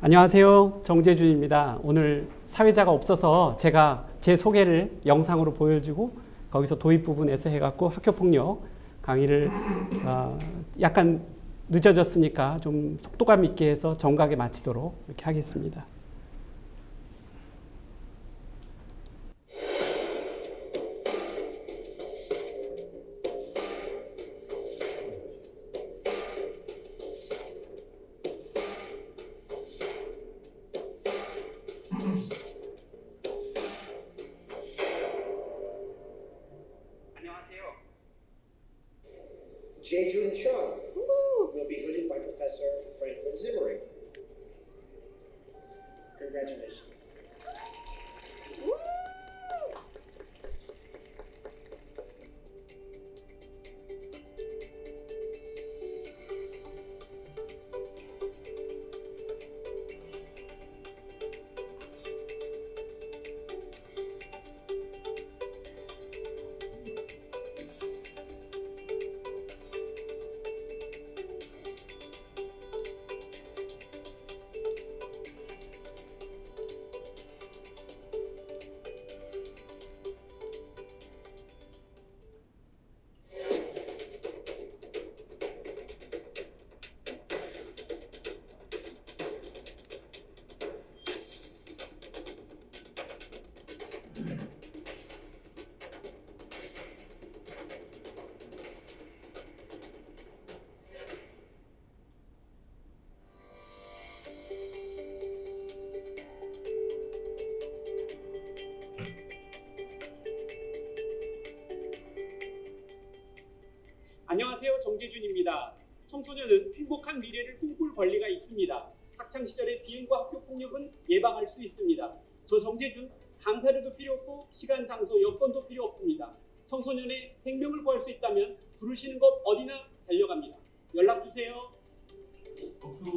안녕하세요. 정재준입니다. 오늘 사회자가 없어서 제가 제 소개를 영상으로 보여주고 거기서 도입 부분에서 해갖고 학교폭력 강의를 약간 늦어졌으니까 좀 속도감 있게 해서 정각에 마치도록 이렇게 하겠습니다. Jae-Jun Chung will be hooded by Professor Franklin Zimmering. Congratulations. 안녕하세요. 정재준입니다. 청소년은 행복한 미래를 꿈꿀 권리가 있습니다. 학창시절의 비행과 학교폭력은 예방할 수 있습니다. 저 정재준 강사료도 필요 없고 시간, 장소, 여건도 필요 없습니다. 청소년의 생명을 구할 수 있다면 부르시는 곳 어디나 달려갑니다. 연락주세요. 박수.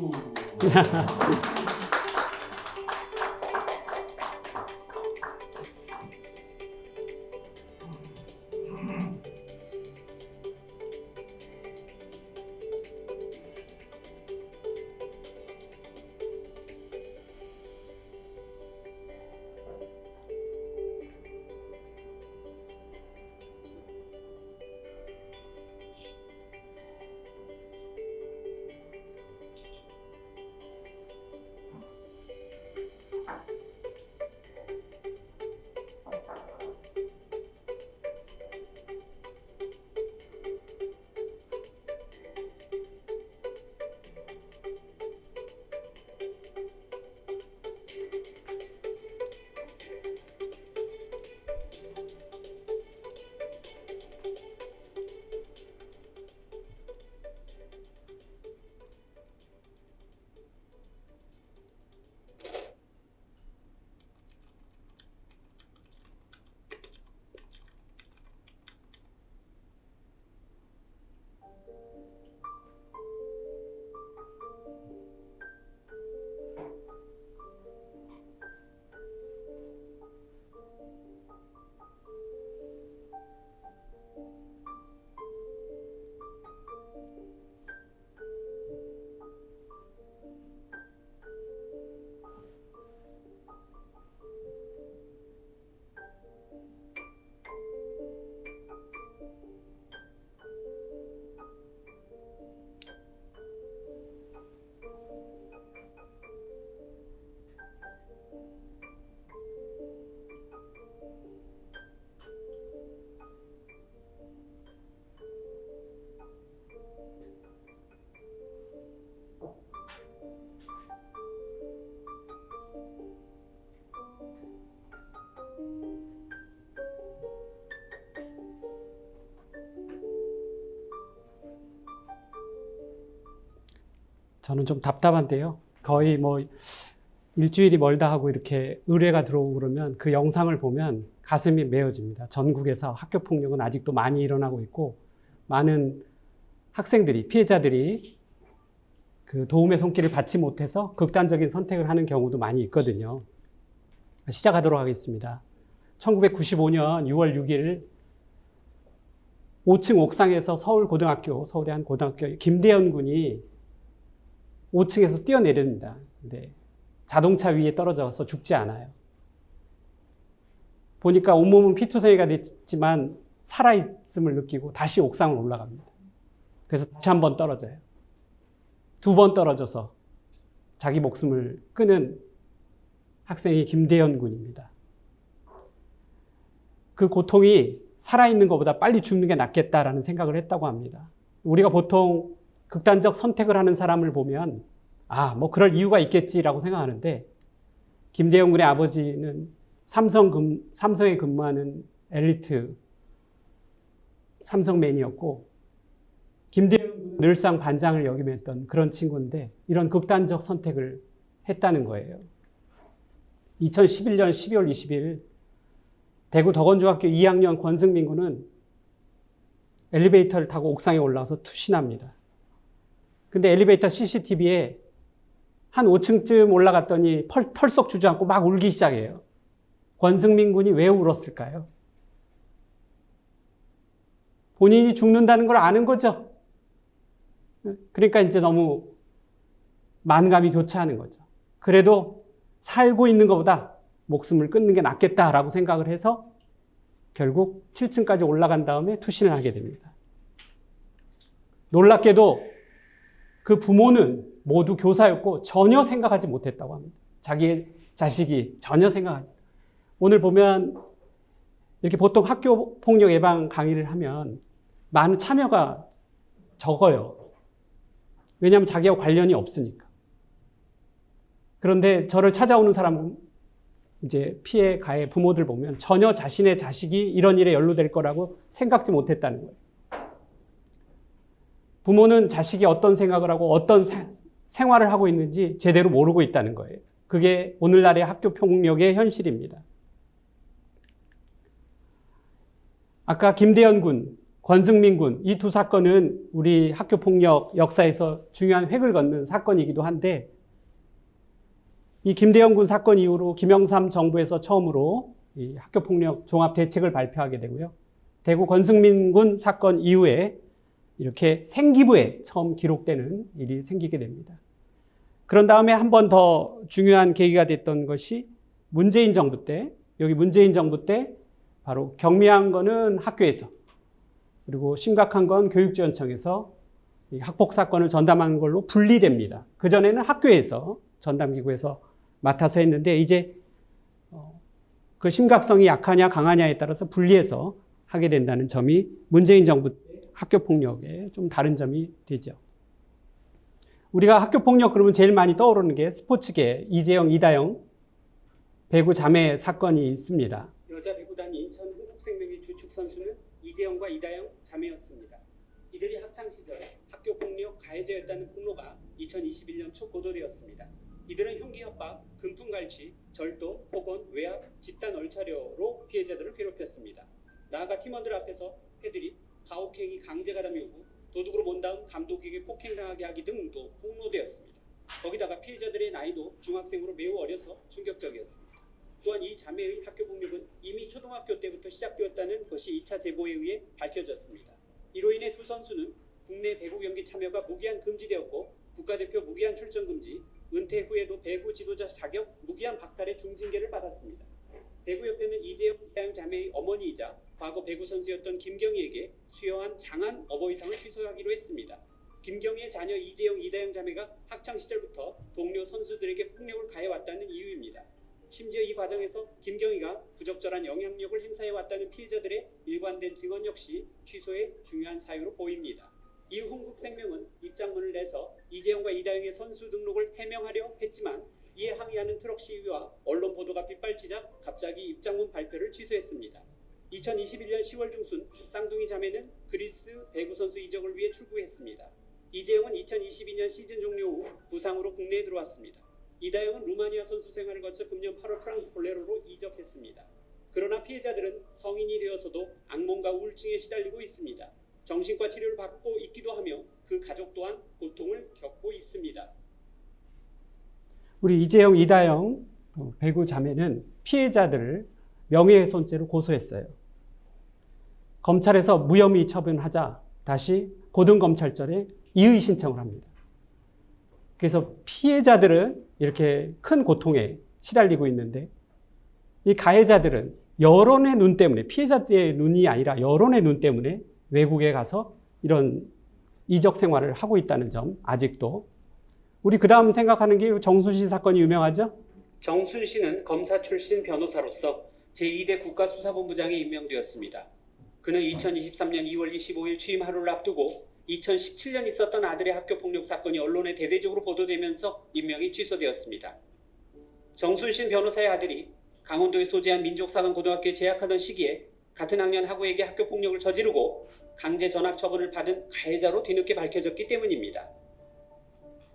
저는 좀 답답한데요. 거의 뭐 일주일이 멀다 하고 이렇게 의뢰가 들어오고 그러면 그 영상을 보면 가슴이 메어집니다. 전국에서 학교 폭력은 아직도 많이 일어나고 있고 많은 학생들이, 피해자들이 그 도움의 손길을 받지 못해서 극단적인 선택을 하는 경우도 많이 있거든요. 시작하도록 하겠습니다. 1995년 6월 6일 5층 옥상에서 서울고등학교, 서울의 한 고등학교 김대현 군이 5층에서 뛰어내립니다. 근데 자동차 위에 떨어져서 죽지 않아요. 보니까 온몸은 피투성이가 됐지만 살아있음을 느끼고 다시 옥상을 올라갑니다. 그래서 다시 한 번 떨어져요. 2번 떨어져서 자기 목숨을 끊은 학생이 김대현 군입니다. 그 고통이 살아있는 것보다 빨리 죽는 게 낫겠다라는 생각을 했다고 합니다. 우리가 보통 극단적 선택을 하는 사람을 보면 뭐 그럴 이유가 있겠지라고 생각하는데 김대현 군의 아버지는 삼성에 근무하는 엘리트 삼성맨이었고 김대현 군은 늘상 반장을 역임했던 그런 친구인데 이런 극단적 선택을 했다는 거예요. 2011년 12월 20일 대구 덕원중학교 2학년 권승민 군은 엘리베이터를 타고 옥상에 올라와서 투신합니다. 근데 엘리베이터 CCTV에 한 5층쯤 올라갔더니 털썩 주저앉고 막 울기 시작해요. 권승민 군이 왜 울었을까요? 본인이 죽는다는 걸 아는 거죠. 그러니까 이제 너무 만감이 교차하는 거죠. 그래도 살고 있는 것보다 목숨을 끊는 게 낫겠다라고 생각을 해서 결국 7층까지 올라간 다음에 투신을 하게 됩니다. 놀랍게도 그 부모는 모두 교사였고 전혀 생각하지 못했다고 합니다. 자기의 자식이 전혀 생각하지. 오늘 보면 이렇게 보통 학교 폭력 예방 강의를 하면 많은 참여가 적어요. 왜냐하면 자기하고 관련이 없으니까. 그런데 저를 찾아오는 사람, 이제 피해 가해 부모들 보면 전혀 자신의 자식이 이런 일에 연루될 거라고 생각지 못했다는 거예요. 부모는 자식이 어떤 생각을 하고 어떤 생활을 하고 있는지 제대로 모르고 있다는 거예요. 그게 오늘날의 학교 폭력의 현실입니다. 아까 김대현 군, 권승민 군, 이 두 사건은 우리 학교 폭력 역사에서 중요한 획을 걷는 사건이기도 한데 이 김대현 군 사건 이후로 김영삼 정부에서 처음으로 이 학교 폭력 종합 대책을 발표하게 되고요. 대구 권승민 군 사건 이후에 이렇게 생기부에 처음 기록되는 일이 생기게 됩니다. 그런 다음에 한 번 더 중요한 계기가 됐던 것이 문재인 정부 때, 여기 문재인 정부 때 바로 경미한 거는 학교에서, 그리고 심각한 건 교육지원청에서 이 학폭 사건을 전담하는 걸로 분리됩니다. 그전에는 학교에서 전담기구에서 맡아서 했는데 이제 그 심각성이 약하냐 강하냐에 따라서 분리해서 하게 된다는 점이 문재인 정부 때 학교 폭력에 좀 다른 점이 되죠. 우리가 학교 폭력 그러면 제일 많이 떠오르는 게 스포츠계 이재영, 이다영 배구 자매 사건이 있습니다. 여자 배구단 인천 흥국생명의 주축 선수는 이재영과 이다영 자매였습니다. 이들이 학창 시절에 학교 폭력 가해자였다는 폭로가 2021년 초 보도되었습니다. 이들은 흉기 협박, 금품 갈취, 절도, 폭언, 외압, 집단 얼차려로 피해자들을 괴롭혔습니다. 나아가 팀원들 앞에서 패드립, 가혹행위 강제가담 요구, 도둑으로 몬 다음 감독에게 폭행당하게 하기 등도 폭로되었습니다. 거기다가 피해자들의 나이도 중학생으로 매우 어려서 충격적이었습니다. 또한 이 자매의 학교 폭력은 이미 초등학교 때부터 시작되었다는 것이 2차 제보에 의해 밝혀졌습니다. 이로 인해 두 선수는 국내 배구 경기 참여가 무기한 금지되었고 국가대표 무기한 출전 금지, 은퇴 후에도 배구 지도자 자격 무기한 박탈의 중징계를 받았습니다. 배구협회는 이재영, 이다영 자매의 어머니이자 과거 배구 선수였던 김경희에게 수여한 장한 어버이상을 취소하기로 했습니다. 김경희의 자녀 이재영, 이다영 자매가 학창 시절부터 동료 선수들에게 폭력을 가해왔다는 이유입니다. 심지어 이 과정에서 김경희가 부적절한 영향력을 행사해왔다는 피해자들의 일관된 증언 역시 취소의 중요한 사유로 보입니다. 이후 흥국생명은 입장문을 내서 이재영과 이다영의 선수 등록을 해명하려 했지만 이에 항의하는 트럭 시위와 언론 보도가 빗발치자 갑자기 입장문 발표를 취소했습니다. 2021년 10월 중순 쌍둥이 자매는 그리스 배구 선수 이적을 위해 출국했습니다. 이재영은 2022년 시즌 종료 후 부상으로 국내에 들어왔습니다. 이다영은 루마니아 선수 생활을 거쳐 금년 8월 프랑스 볼레로로 이적했습니다. 그러나 피해자들은 성인이 되어서도 악몽과 우울증에 시달리고 있습니다. 정신과 치료를 받고 있기도 하며 그 가족 또한 고통을 겪고 있습니다. 우리 이재영, 이다영 배구 자매는 피해자들을 명예훼손죄로 고소했어요. 검찰에서 무혐의 처분하자 다시 고등검찰청에 이의 신청을 합니다. 그래서 피해자들은 이렇게 큰 고통에 시달리고 있는데 이 가해자들은 여론의 눈 때문에 피해자들의 눈이 아니라 여론의 눈 때문에 외국에 가서 이런 이적 생활을 하고 있다는 점 아직도 우리 그 다음 생각하는 게 정순신 사건이 유명하죠? 정순신은 검사 출신 변호사로서 제2대 국가수사본부장에 임명되었습니다. 그는 2023년 2월 25일 취임 하루를 앞두고 2017년 있었던 아들의 학교폭력 사건이 언론에 대대적으로 보도되면서 임명이 취소되었습니다. 정순신 변호사의 아들이 강원도에 소재한 민족사관고등학교에 재학하던 시기에 같은 학년 학우에게 학교폭력을 저지르고 강제 전학 처분을 받은 가해자로 뒤늦게 밝혀졌기 때문입니다.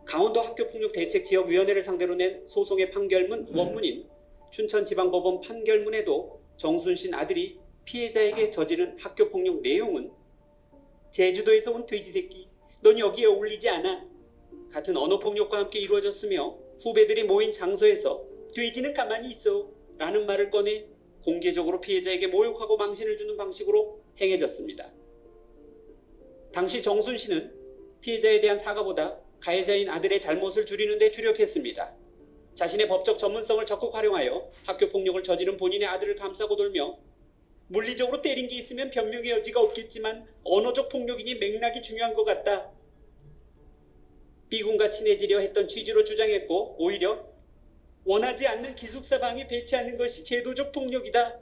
강원도 학교폭력대책지역위원회를 상대로 낸 소송의 판결문 원문인 춘천지방법원 판결문에도 정순신 아들이 피해자에게 저지른 학교폭력 내용은 제주도에서 온 돼지새끼, 넌 여기에 어울리지 않아 같은 언어폭력과 함께 이루어졌으며 후배들이 모인 장소에서 돼지는 가만히 있어 라는 말을 꺼내 공개적으로 피해자에게 모욕하고 망신을 주는 방식으로 행해졌습니다. 당시 정순신은 피해자에 대한 사과보다 가해자인 아들의 잘못을 줄이는 데 주력했습니다. 자신의 법적 전문성을 적극 활용하여 학교폭력을 저지른 본인의 아들을 감싸고 돌며 물리적으로 때린 게 있으면 변명의 여지가 없겠지만 언어적 폭력이니 맥락이 중요한 것 같다. B군과 친해지려 했던 취지로 주장했고 오히려 원하지 않는 기숙사 방에 배치하는 것이 제도적 폭력이다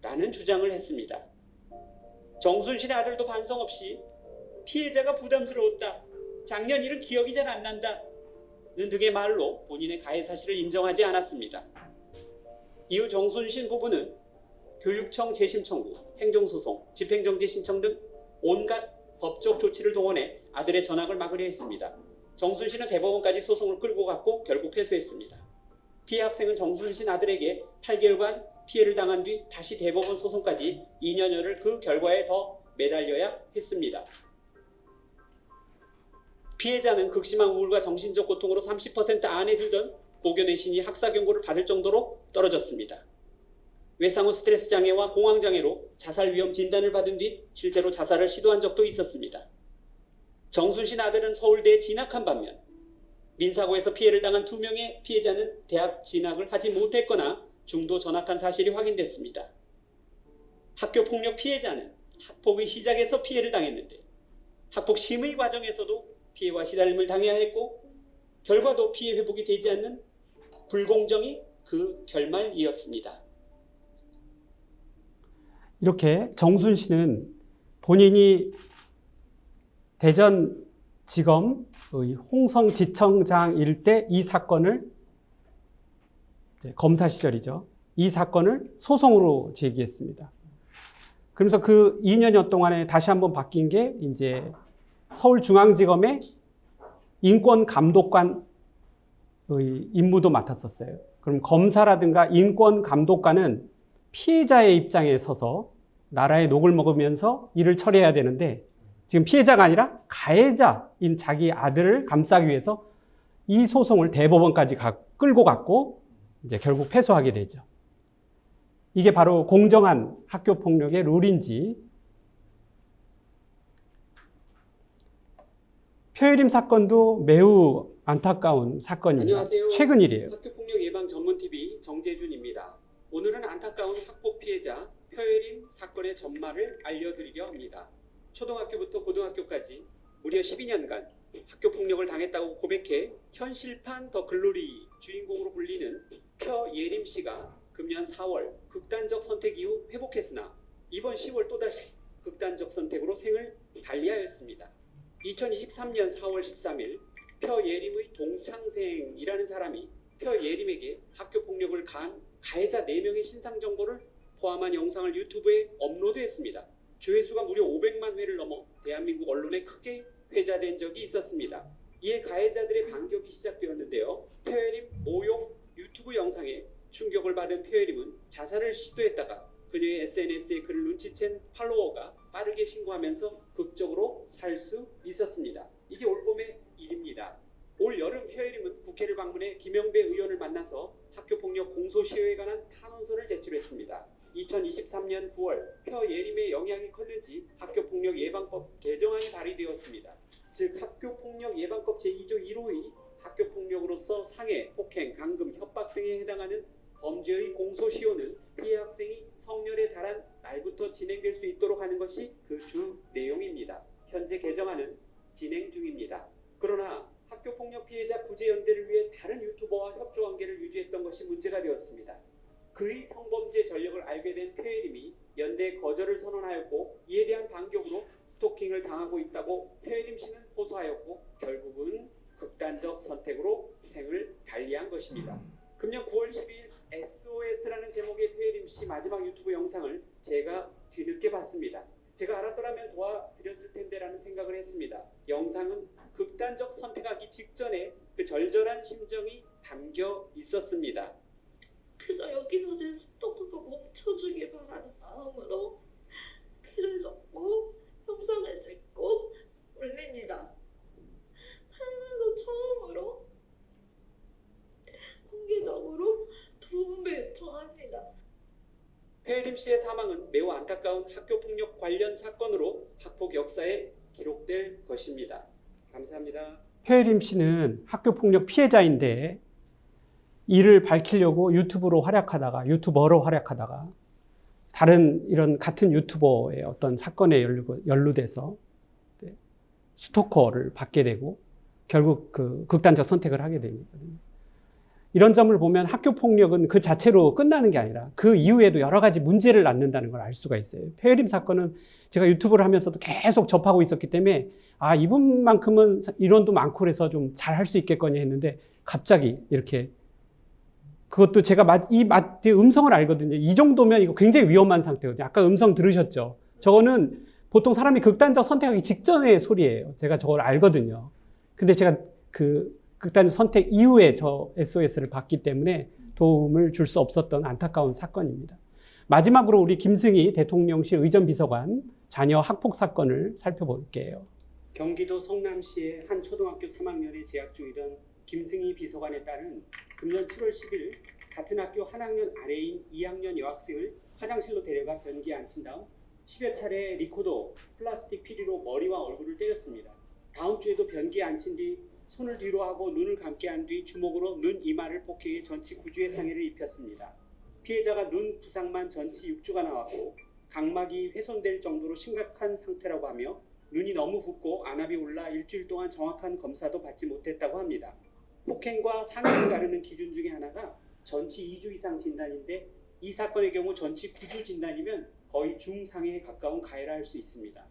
라는 주장을 했습니다. 정순신의 아들도 반성 없이 피해자가 부담스러웠다. 작년 일은 기억이 잘 안 난다. 는 등의 말로 본인의 가해 사실을 인정하지 않았습니다. 이후 정순신 부부는 교육청 재심 청구, 행정소송, 집행정지 신청 등 온갖 법적 조치를 동원해 아들의 전학을 막으려 했습니다. 정순신은 대법원까지 소송을 끌고 갔고 결국 패소했습니다. 피해 학생은 정순신 아들에게 8개월간 피해를 당한 뒤 다시 대법원 소송까지 2년여를 그 결과에 더 매달려야 했습니다. 피해자는 극심한 우울과 정신적 고통으로 30% 안에 들던 고교 내신이 학사 경고를 받을 정도로 떨어졌습니다. 외상후 스트레스 장애와 공황 장애로 자살 위험 진단을 받은 뒤 실제로 자살을 시도한 적도 있었습니다. 정순신 아들은 서울대에 진학한 반면 민사고에서 피해를 당한 2명의 피해자는 대학 진학을 하지 못했거나 중도 전학한 사실이 확인됐습니다. 학교폭력 피해자는 학폭의 시작에서 피해를 당했는데 학폭 심의 과정에서도 피해와 시달림을 당해야 했고 결과도 피해 회복이 되지 않는 불공정이 그 결말이었습니다. 이렇게 정순신은 본인이 대전지검의 홍성지청장일 때 이 사건을 검사 시절이죠. 이 사건을 소송으로 제기했습니다. 그러면서 그 2년여 동안에 다시 한번 바뀐 게 이제 서울중앙지검의 인권감독관의 임무도 맡았었어요. 그럼 검사라든가 인권감독관은 피해자의 입장에 서서 나라의 녹을 먹으면서 일을 처리해야 되는데 지금 피해자가 아니라 가해자인 자기 아들을 감싸기 위해서 이 소송을 대법원까지 끌고 갔고 이제 결국 패소하게 되죠. 이게 바로 공정한 학교폭력의 룰인지. 표혜림 사건도 매우 안타까운 사건입니다. 안녕하세요. 최근 일이에요. 학교폭력 예방 전문TV 정재준입니다. 오늘은 안타까운 학폭 피해자 표혜림 사건의 전말을 알려드리려 합니다. 초등학교부터 고등학교까지 무려 12년간 학교폭력을 당했다고 고백해 현실판 더 글로리 주인공으로 불리는 표예림 씨가 금년 4월 극단적 선택 이후 회복했으나 이번 10월 또다시 극단적 선택으로 생을 달리하였습니다. 2023년 4월 13일 표예림의 동창생이라는 사람이 표예림에게 학교폭력을 가한 가해자 4명의 신상정보를 포함한 영상을 유튜브에 업로드했습니다. 조회수가 무려 500만 회를 넘어 대한민국 언론에 크게 회자된 적이 있었습니다. 이에 가해자들의 반격이 시작되었는데요. 표예림 모욕 유튜브 영상에 충격을 받은 표예림은 자살을 시도했다가 그녀의 SNS에 글을 눈치챈 팔로워가 빠르게 신고하면서 극적으로 살 수 있었습니다. 이게 올봄의 일입니다. 올 여름 표예림은 국회를 방문해 김영배 의원을 만나서 학교폭력 공소시효에 관한 탄원서를 제출했습니다. 2023년 9월 표예림의 영향이 컸는지 학교폭력 예방법 개정안이 발의되었습니다. 즉 학교폭력 예방법 제2조 1호의 학교폭력으로서 상해, 폭행, 감금, 협박 등에 해당하는 범죄의 공소시효는 피해 학생이 성년에 달한 날부터 진행될 수 있도록 하는 것이 그 주 내용입니다. 현재 개정안은 진행 중입니다. 그러나 학교폭력 피해자 구제연대를 위해 다른 유튜버와 협조관계를 유지했던 것이 문제가 되었습니다. 그의 성범죄 전력을 알게 된 표혜림이 연대의 거절을 선언하였고 이에 대한 반격으로 스토킹을 당하고 있다고 표혜림 씨는 호소하였고 결국은 극단적 선택으로 생을 달리한 것입니다. 금년 9월 12일 SOS라는 제목의 표혜림 씨 마지막 유튜브 영상을 제가 뒤늦게 봤습니다. 제가 알았더라면 도와드렸을 텐데라는 생각을 했습니다. 영상은 극단적 선택하기 직전에 그 절절한 심정이 담겨 있었습니다. 그저 여기서 제 스토커가 멈춰주길 바라는 마음으로 글을 적고 영상을 찍고 올립니다. 살면서 처음으로 공개적으로 도움을 요청합니다. 표혜림 씨의 사망은 매우 안타까운 학교폭력 관련 사건으로 학폭 역사에 기록될 것입니다. 감사합니다. 표혜림 씨는 학교폭력 피해자인데 이를 밝히려고 유튜버로 활약하다가 다른 이런 같은 유튜버의 어떤 사건에 연루돼서 스토커를 받게 되고 결국 그 극단적 선택을 하게 됩니다. 이런 점을 보면 학교폭력은 그 자체로 끝나는 게 아니라 그 이후에도 여러 가지 문제를 낳는다는 걸 알 수가 있어요. 표혜림 사건은 제가 유튜브를 하면서도 계속 접하고 있었기 때문에 아, 이분만큼은 인원도 많고 그래서 좀 잘할 수 있겠거니 했는데 갑자기 이렇게 그것도 제가 이 음성을 알거든요. 이 정도면 이거 굉장히 위험한 상태거든요. 아까 음성 들으셨죠? 저거는 보통 사람이 극단적 선택하기 직전의 소리예요. 제가 저걸 알거든요. 근데 제가 그 극단적 선택 이후에 저 SOS를 받기 때문에 도움을 줄 수 없었던 안타까운 사건입니다. 마지막으로 우리 김승희 대통령실 의전비서관 자녀 학폭 사건을 살펴볼게요. 경기도 성남시의 한 초등학교 3학년에 재학 중이던 김승희 비서관에 따른 금년 7월 10일 같은 학교 한 학년 아래인 2학년 여학생을 화장실로 데려가 변기에 앉힌 다음 10여 차례 리코더, 플라스틱 피리로 머리와 얼굴을 때렸습니다. 다음 주에도 변기에 앉힌 뒤 손을 뒤로 하고 눈을 감게 한 뒤 주먹으로 눈 이마를 폭행해 전치 9주의 상해를 입혔습니다. 피해자가 눈 부상만 전치 6주가 나왔고 각막이 훼손될 정도로 심각한 상태라고 하며 눈이 너무 붓고 안압이 올라 일주일 동안 정확한 검사도 받지 못했다고 합니다. 폭행과 상해를 가르는 기준 중에 하나가 전치 2주 이상 진단인데 이 사건의 경우 전치 9주 진단이면 거의 중상해에 가까운 가해라 할 수 있습니다.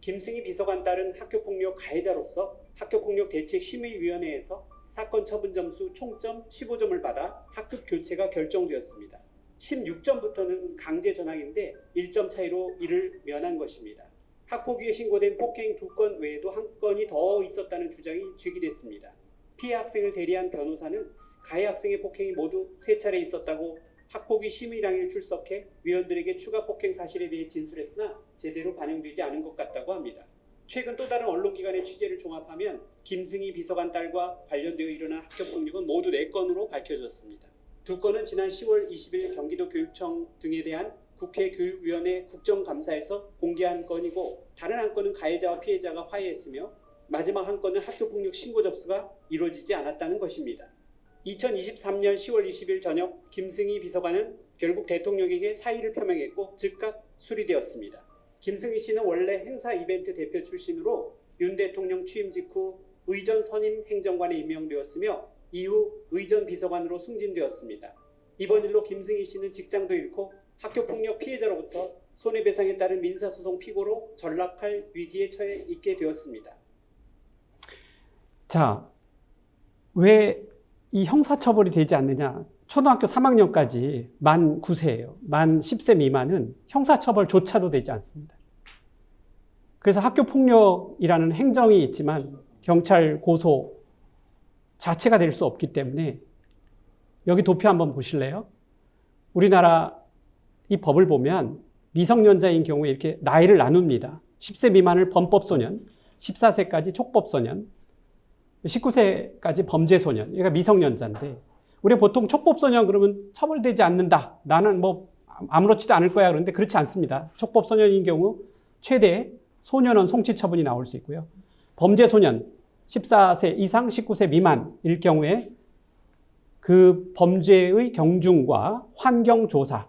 김승희 비서관 딸은 학교폭력 가해자로서 학교폭력대책심의위원회에서 사건 처분 점수 총점 15점을 받아 학급 교체가 결정되었습니다. 16점부터는 강제 전학인데 1점 차이로 이를 면한 것입니다. 학폭위에 신고된 폭행 2건 외에도 한 건이 더 있었다는 주장이 제기됐습니다. 피해 학생을 대리한 변호사는 가해 학생의 폭행이 모두 3차례 있었다고 학폭위 심의 당일 출석해 위원들에게 추가 폭행 사실에 대해 진술했으나 제대로 반영되지 않은 것 같다고 합니다. 최근 또 다른 언론기관의 취재를 종합하면 김승희 비서관 딸과 관련되어 일어난 학교폭력은 모두 4건으로 밝혀졌습니다. 2건은 지난 10월 20일 경기도 교육청 등에 대한 국회 교육위원회 국정감사에서 공개한 건이고 다른 한 건은 가해자와 피해자가 화해했으며 마지막 한 건은 학교폭력 신고 접수가 이루어지지 않았다는 것입니다. 2023년 10월 20일 저녁 김승희 비서관은 결국 대통령에게 사의를 표명했고 즉각 수리되었습니다. 김승희 씨는 원래 행사 이벤트 대표 출신으로 윤 대통령 취임 직후 의전 선임 행정관에 임명되었으며 이후 의전 비서관으로 승진되었습니다. 이번 일로 김승희 씨는 직장도 잃고 학교폭력 피해자로부터 손해배상에 따른 민사소송 피고로 전락할 위기에 처해 있게 되었습니다. 자, 왜 이 형사처벌이 되지 않느냐? 초등학교 3학년까지 만 9세예요. 만 10세 미만은 형사처벌조차도 되지 않습니다. 그래서 학교폭력이라는 행정이 있지만 경찰 고소 자체가 될 수 없기 때문에 여기 도표 한번 보실래요? 우리나라 이 법을 보면 미성년자인 경우에 이렇게 나이를 나눕니다. 10세 미만을 범법소년, 14세까지 촉법소년, 19세까지 범죄소년, 그러니까 미성년자인데 우리가 보통 촉법소년 그러면 처벌되지 않는다. 나는 뭐 아무렇지도 않을 거야. 그런데 그렇지 않습니다. 촉법소년인 경우 최대 소년원 송치 처분이 나올 수 있고요. 범죄소년, 14세 이상 19세 미만일 경우에 그 범죄의 경중과 환경조사,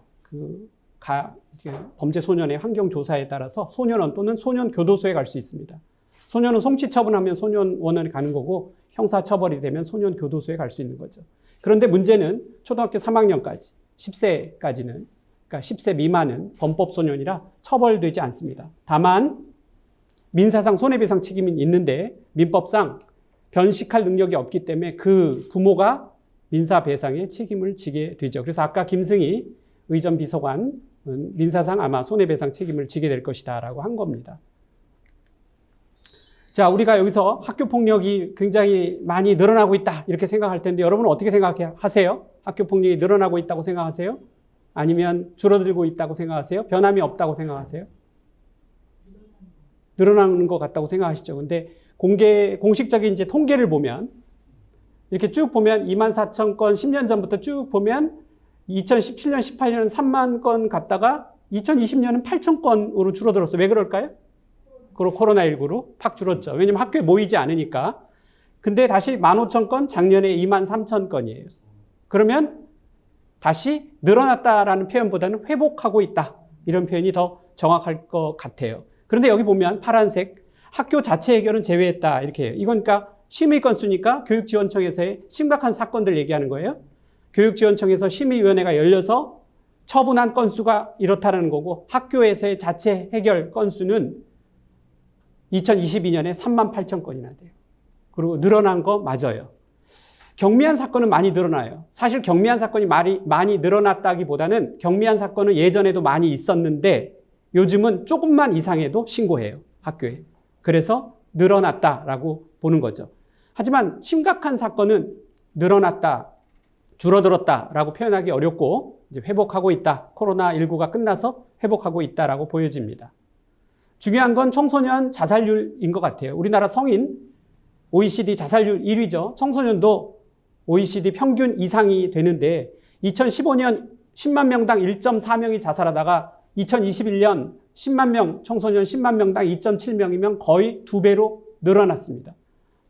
범죄 소년의 환경조사에 따라서 소년원 또는 소년교도소에 갈 수 있습니다. 소년은 송치처분하면 소년원에 가는 거고 형사처벌이 되면 소년교도소에 갈 수 있는 거죠. 그런데 문제는 초등학교 3학년까지 10세까지는 그러니까 10세 미만은 범법소년이라 처벌되지 않습니다. 다만 민사상 손해배상 책임이 있는데 민법상 변식할 능력이 없기 때문에 그 부모가 민사배상의 책임을 지게 되죠. 그래서 아까 김승희 의전 비서관 민사상 아마 손해배상 책임을 지게 될 것이다 라고 한 겁니다. 자, 우리가 여기서 학교폭력이 굉장히 많이 늘어나고 있다 이렇게 생각할 텐데 여러분은 어떻게 생각하세요? 학교폭력이 늘어나고 있다고 생각하세요? 아니면 줄어들고 있다고 생각하세요? 변함이 없다고 생각하세요? 늘어나는 것 같다고 생각하시죠. 근데 공식적인 이제 통계를 보면 이렇게 쭉 보면 24,000건 10년 전부터 쭉 보면 2017년, 18년은 3만 건 갔다가 2020년은 8,000건으로 줄어들었어요. 왜 그럴까요? 그리고 코로나19로 팍 줄었죠. 왜냐면 학교에 모이지 않으니까. 근데 다시 15,000건, 작년에 23,000건이에요. 그러면 다시 늘어났다라는 표현보다는 회복하고 있다. 이런 표현이 더 정확할 것 같아요. 그런데 여기 보면 파란색 학교 자체 해결은 제외했다 이렇게 해요. 이건 그러니까 심의 건수니까 교육지원청에서의 심각한 사건들 얘기하는 거예요. 교육지원청에서 심의위원회가 열려서 처분한 건수가 이렇다는 거고 학교에서의 자체 해결 건수는 2022년에 38,000건이나 돼요. 그리고 늘어난 거 맞아요. 경미한 사건은 많이 늘어나요. 사실 경미한 사건이 많이 늘어났다기보다는 경미한 사건은 예전에도 많이 있었는데 요즘은 조금만 이상해도 신고해요. 학교에. 그래서 늘어났다라고 보는 거죠. 하지만 심각한 사건은 늘어났다, 줄어들었다라고 표현하기 어렵고 이제 회복하고 있다. 코로나19가 끝나서 회복하고 있다라고 보여집니다. 중요한 건 청소년 자살률인 것 같아요. 우리나라 성인 OECD 자살률 1위죠. 청소년도 OECD 평균 이상이 되는데 2015년 10만 명당 1.4명이 자살하다가 2021년 10만 명, 청소년 10만 명당 2.7명이면 거의 2배로 늘어났습니다.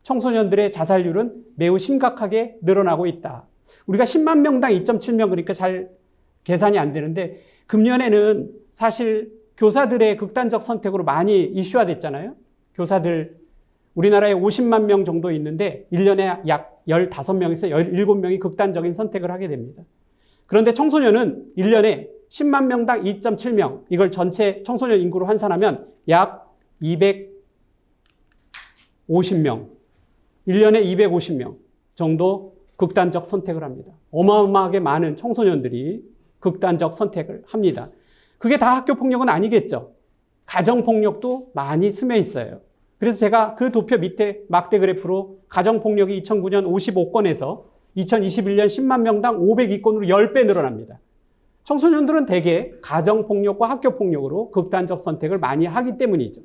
청소년들의 자살률은 매우 심각하게 늘어나고 있다. 우리가 10만 명당 2.7명 그러니까 잘 계산이 안 되는데 금년에는 사실 교사들의 극단적 선택으로 많이 이슈화됐잖아요. 교사들 우리나라에 50만 명 정도 있는데 1년에 약 15명에서 17명이 극단적인 선택을 하게 됩니다. 그런데 청소년은 1년에 10만 명당 2.7명, 이걸 전체 청소년 인구로 환산하면 약 250명, 1년에 250명 정도 극단적 선택을 합니다. 어마어마하게 많은 청소년들이 극단적 선택을 합니다. 그게 다 학교폭력은 아니겠죠. 가정폭력도 많이 스며 있어요. 그래서 제가 그 도표 밑에 막대 그래프로 가정폭력이 2009년 55건에서 2021년 10만 명당 502건으로 10배 늘어납니다. 청소년들은 대개 가정폭력과 학교폭력으로 극단적 선택을 많이 하기 때문이죠.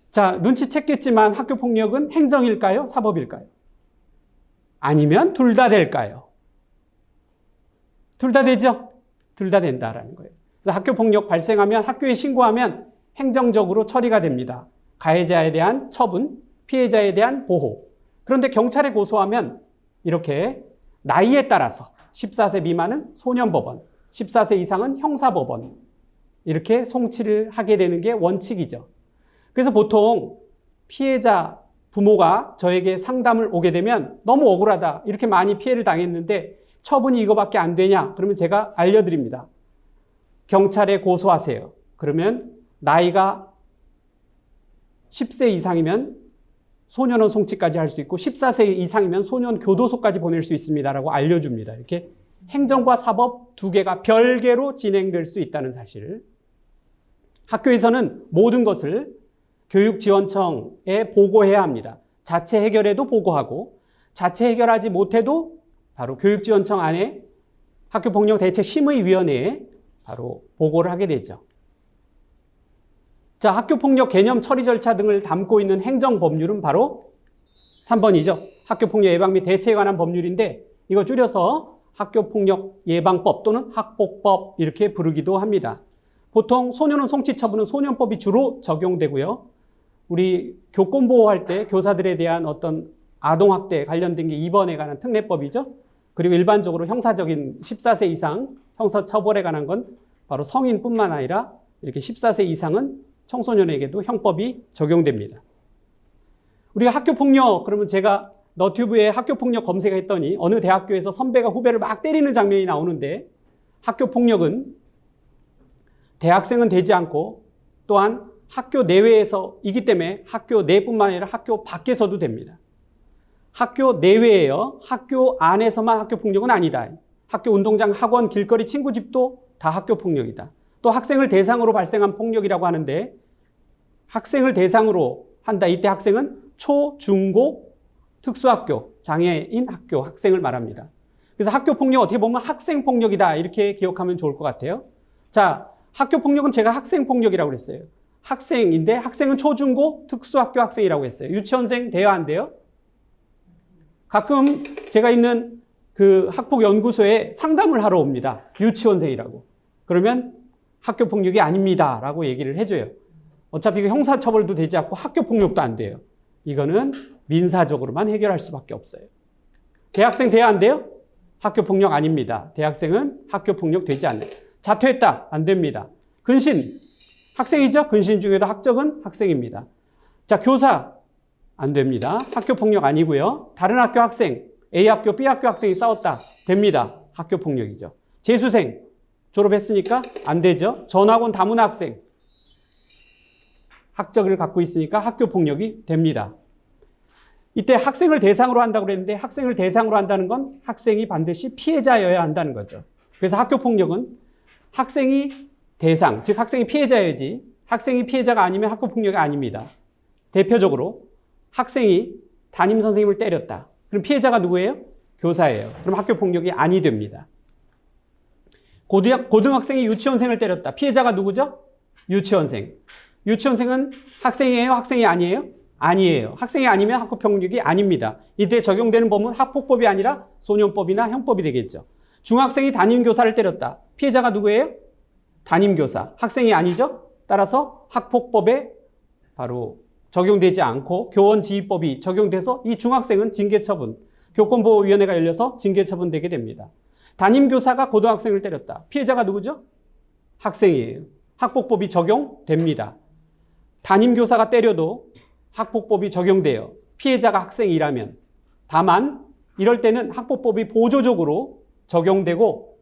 자, 눈치챘겠지만 학교폭력은 행정일까요? 사법일까요? 아니면 둘 다 될까요? 둘 다 되죠? 둘 다 된다라는 거예요. 그래서 학교폭력 발생하면 학교에 신고하면 행정적으로 처리가 됩니다. 가해자에 대한 처분, 피해자에 대한 보호. 그런데 경찰에 고소하면 이렇게 나이에 따라서 14세 미만은 소년법원, 14세 이상은 형사법원 이렇게 송치를 하게 되는 게 원칙이죠. 그래서 보통 피해자 부모가 저에게 상담을 오게 되면 너무 억울하다, 이렇게 많이 피해를 당했는데 처분이 이거밖에 안 되냐? 그러면 제가 알려드립니다. 경찰에 고소하세요. 그러면 나이가 10세 이상이면 소년원 송치까지 할 수 있고 14세 이상이면 소년 교도소까지 보낼 수 있습니다라고 알려줍니다. 이렇게 행정과 사법 두 개가 별개로 진행될 수 있다는 사실을. 학교에서는 모든 것을 교육지원청에 보고해야 합니다. 자체 해결에도 보고하고 자체 해결하지 못해도 바로 교육지원청 안에 학교폭력대책심의위원회에 바로 보고를 하게 되죠. 자, 학교폭력 개념 처리 절차 등을 담고 있는 행정법률은 바로 3번이죠. 학교폭력 예방 및 대처에 관한 법률인데 이거 줄여서 학교폭력 예방법 또는 학폭법 이렇게 부르기도 합니다. 보통 소년원 송치 처분은 소년법이 주로 적용되고요. 우리 교권 보호할 때 교사들에 대한 어떤 아동학대 관련된 게 입원에 관한 특례법이죠. 그리고 일반적으로 형사적인 14세 이상 형사처벌에 관한 건 바로 성인뿐만 아니라 이렇게 14세 이상은 청소년에게도 형법이 적용됩니다. 우리가 학교폭력, 그러면 제가 너튜브에 학교폭력 검색했더니 어느 대학교에서 선배가 후배를 막 때리는 장면이 나오는데 학교폭력은 대학생은 되지 않고 또한 학교 내외에서이기 때문에 학교 내뿐만 아니라 학교 밖에서도 됩니다. 학교 내외예요. 학교 안에서만 학교폭력은 아니다. 학교 운동장, 학원, 길거리, 친구 집도 다 학교폭력이다. 또 학생을 대상으로 발생한 폭력이라고 하는데 학생을 대상으로 한다. 이때 학생은 초, 중, 고 특수학교, 장애인 학교 학생을 말합니다. 그래서 학교폭력 어떻게 보면 학생폭력이다 이렇게 기억하면 좋을 것 같아요. 자, 학교폭력은 제가 학생폭력이라고 그랬어요. 학생인데 학생은 초, 중, 고 특수학교 학생이라고 했어요. 유치원생 돼야 안 돼요? 가끔 제가 있는 그 학폭연구소에 상담을 하러 옵니다. 유치원생이라고. 그러면 학교폭력이 아닙니다 라고 얘기를 해줘요. 어차피 이거 형사처벌도 되지 않고 학교폭력도 안 돼요. 이거는 민사적으로만 해결할 수밖에 없어요. 대학생 돼야 안 돼요? 학교폭력 아닙니다. 대학생은 학교폭력 되지 않아요. 자퇴했다? 안 됩니다. 근신, 학생이죠? 근신 중에도 학적은 학생입니다. 자, 교사, 안 됩니다. 학교폭력 아니고요. 다른 학교 학생, A학교, B학교 학생이 싸웠다? 됩니다. 학교폭력이죠. 재수생, 졸업했으니까 안 되죠. 전학온 다문화 학생, 학적을 갖고 있으니까 학교폭력이 됩니다. 이때 학생을 대상으로 한다고 그랬는데 학생을 대상으로 한다는 건 학생이 반드시 피해자여야 한다는 거죠. 그래서 학교폭력은 학생이 대상, 즉 학생이 피해자여야지 학생이 피해자가 아니면 학교폭력이 아닙니다. 대표적으로 학생이 담임선생님을 때렸다. 그럼 피해자가 누구예요? 교사예요. 그럼 학교폭력이 아니 됩니다. 고등학생이 유치원생을 때렸다. 피해자가 누구죠? 유치원생. 유치원생은 학생이에요? 학생이 아니에요? 아니에요. 학생이 아니면 학교폭력이 아닙니다. 이때 적용되는 법은 학폭법이 아니라 소년법이나 형법이 되겠죠. 중학생이 담임교사를 때렸다. 피해자가 누구예요? 담임교사. 학생이 아니죠? 따라서 학폭법에 바로 적용되지 않고 교원지휘법이 적용돼서 이 중학생은 징계처분, 교권보호위원회가 열려서 징계처분되게 됩니다. 담임교사가 고등학생을 때렸다. 피해자가 누구죠? 학생이에요. 학폭법이 적용됩니다. 담임교사가 때려도 학폭법이 적용돼요. 피해자가 학생이라면. 다만 이럴 때는 학폭법이 보조적으로 적용되고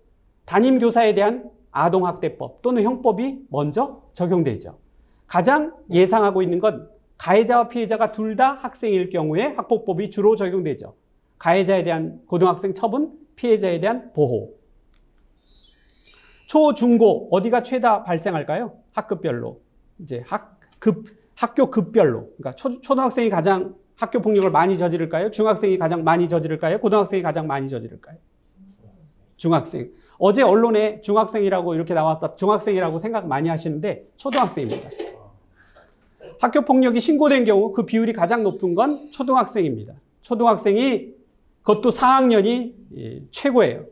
담임교사에 대한 아동학대법 또는 형법이 먼저 적용되죠. 가장 예상하고 있는 건 가해자와 피해자가 둘 다 학생일 경우에 학폭법이 주로 적용되죠. 가해자에 대한 고등학생 처분, 피해자에 대한 보호. 초, 중, 고 어디가 최다 발생할까요? 학급별로. 이제 학교 급별로. 그러니까 초등학생이 가장 학교 폭력을 많이 저지를까요? 중학생이 가장 많이 저지를까요? 고등학생이 가장 많이 저지를까요? 중학생. 어제 언론에 중학생이라고 이렇게 나왔다. 중학생이라고 생각 많이 하시는데 초등학생입니다. 학교 폭력이 신고된 경우 그 비율이 가장 높은 건 초등학생입니다. 초등학생이 그것도 4학년이 최고예요.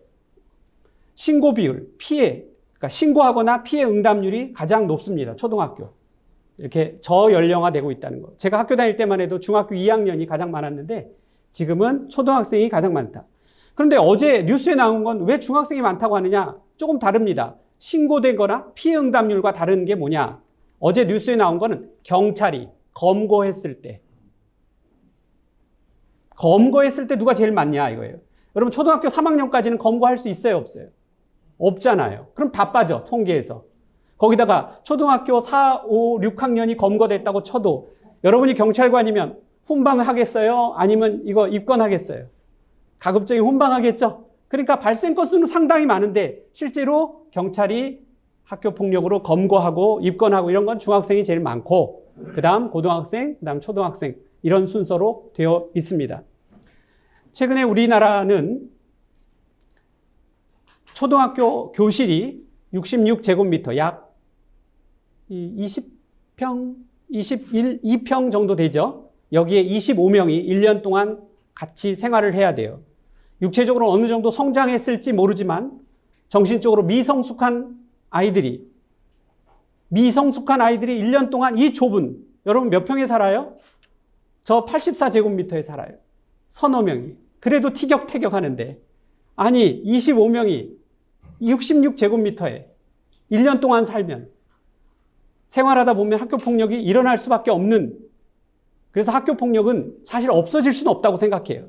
신고 비율, 피해, 그러니까 신고하거나 피해 응답률이 가장 높습니다. 초등학교. 이렇게 저연령화되고 있다는 거. 제가 학교 다닐 때만 해도 중학교 2학년이 가장 많았는데 지금은 초등학생이 가장 많다. 그런데 어제 뉴스에 나온 건 왜 중학생이 많다고 하느냐? 조금 다릅니다. 신고된 거나 피해 응답률과 다른 게 뭐냐? 어제 뉴스에 나온 거는 경찰이 검거했을 때 누가 제일 많냐 이거예요. 여러분 초등학교 3학년까지는 검거할 수 있어요, 없어요? 없잖아요. 그럼 다 빠져, 통계에서. 거기다가 초등학교 4, 5, 6학년이 검거됐다고 쳐도 여러분이 경찰관이면 훈방하겠어요? 아니면 이거 입건하겠어요? 가급적이면 훈방하겠죠? 그러니까 발생 건수는 상당히 많은데 실제로 경찰이 학교 폭력으로 검거하고 입건하고 이런 건 중학생이 제일 많고 그 다음 고등학생, 그 다음 초등학생 이런 순서로 되어 있습니다. 최근에 우리나라는 초등학교 교실이 66제곱미터 약 20평, 22평 정도 되죠. 여기에 25명이 1년 동안 같이 생활을 해야 돼요. 육체적으로 어느 정도 성장했을지 모르지만 정신적으로 미성숙한 아이들이 1년 동안 이 좁은 여러분 몇 평에 살아요? 저 84제곱미터에 살아요. 서너 명이. 그래도 티격태격 하는데. 아니, 25명이 66제곱미터에 1년 동안 살면 생활하다 보면 학교폭력이 일어날 수밖에 없는, 그래서 학교폭력은 사실 없어질 수는 없다고 생각해요.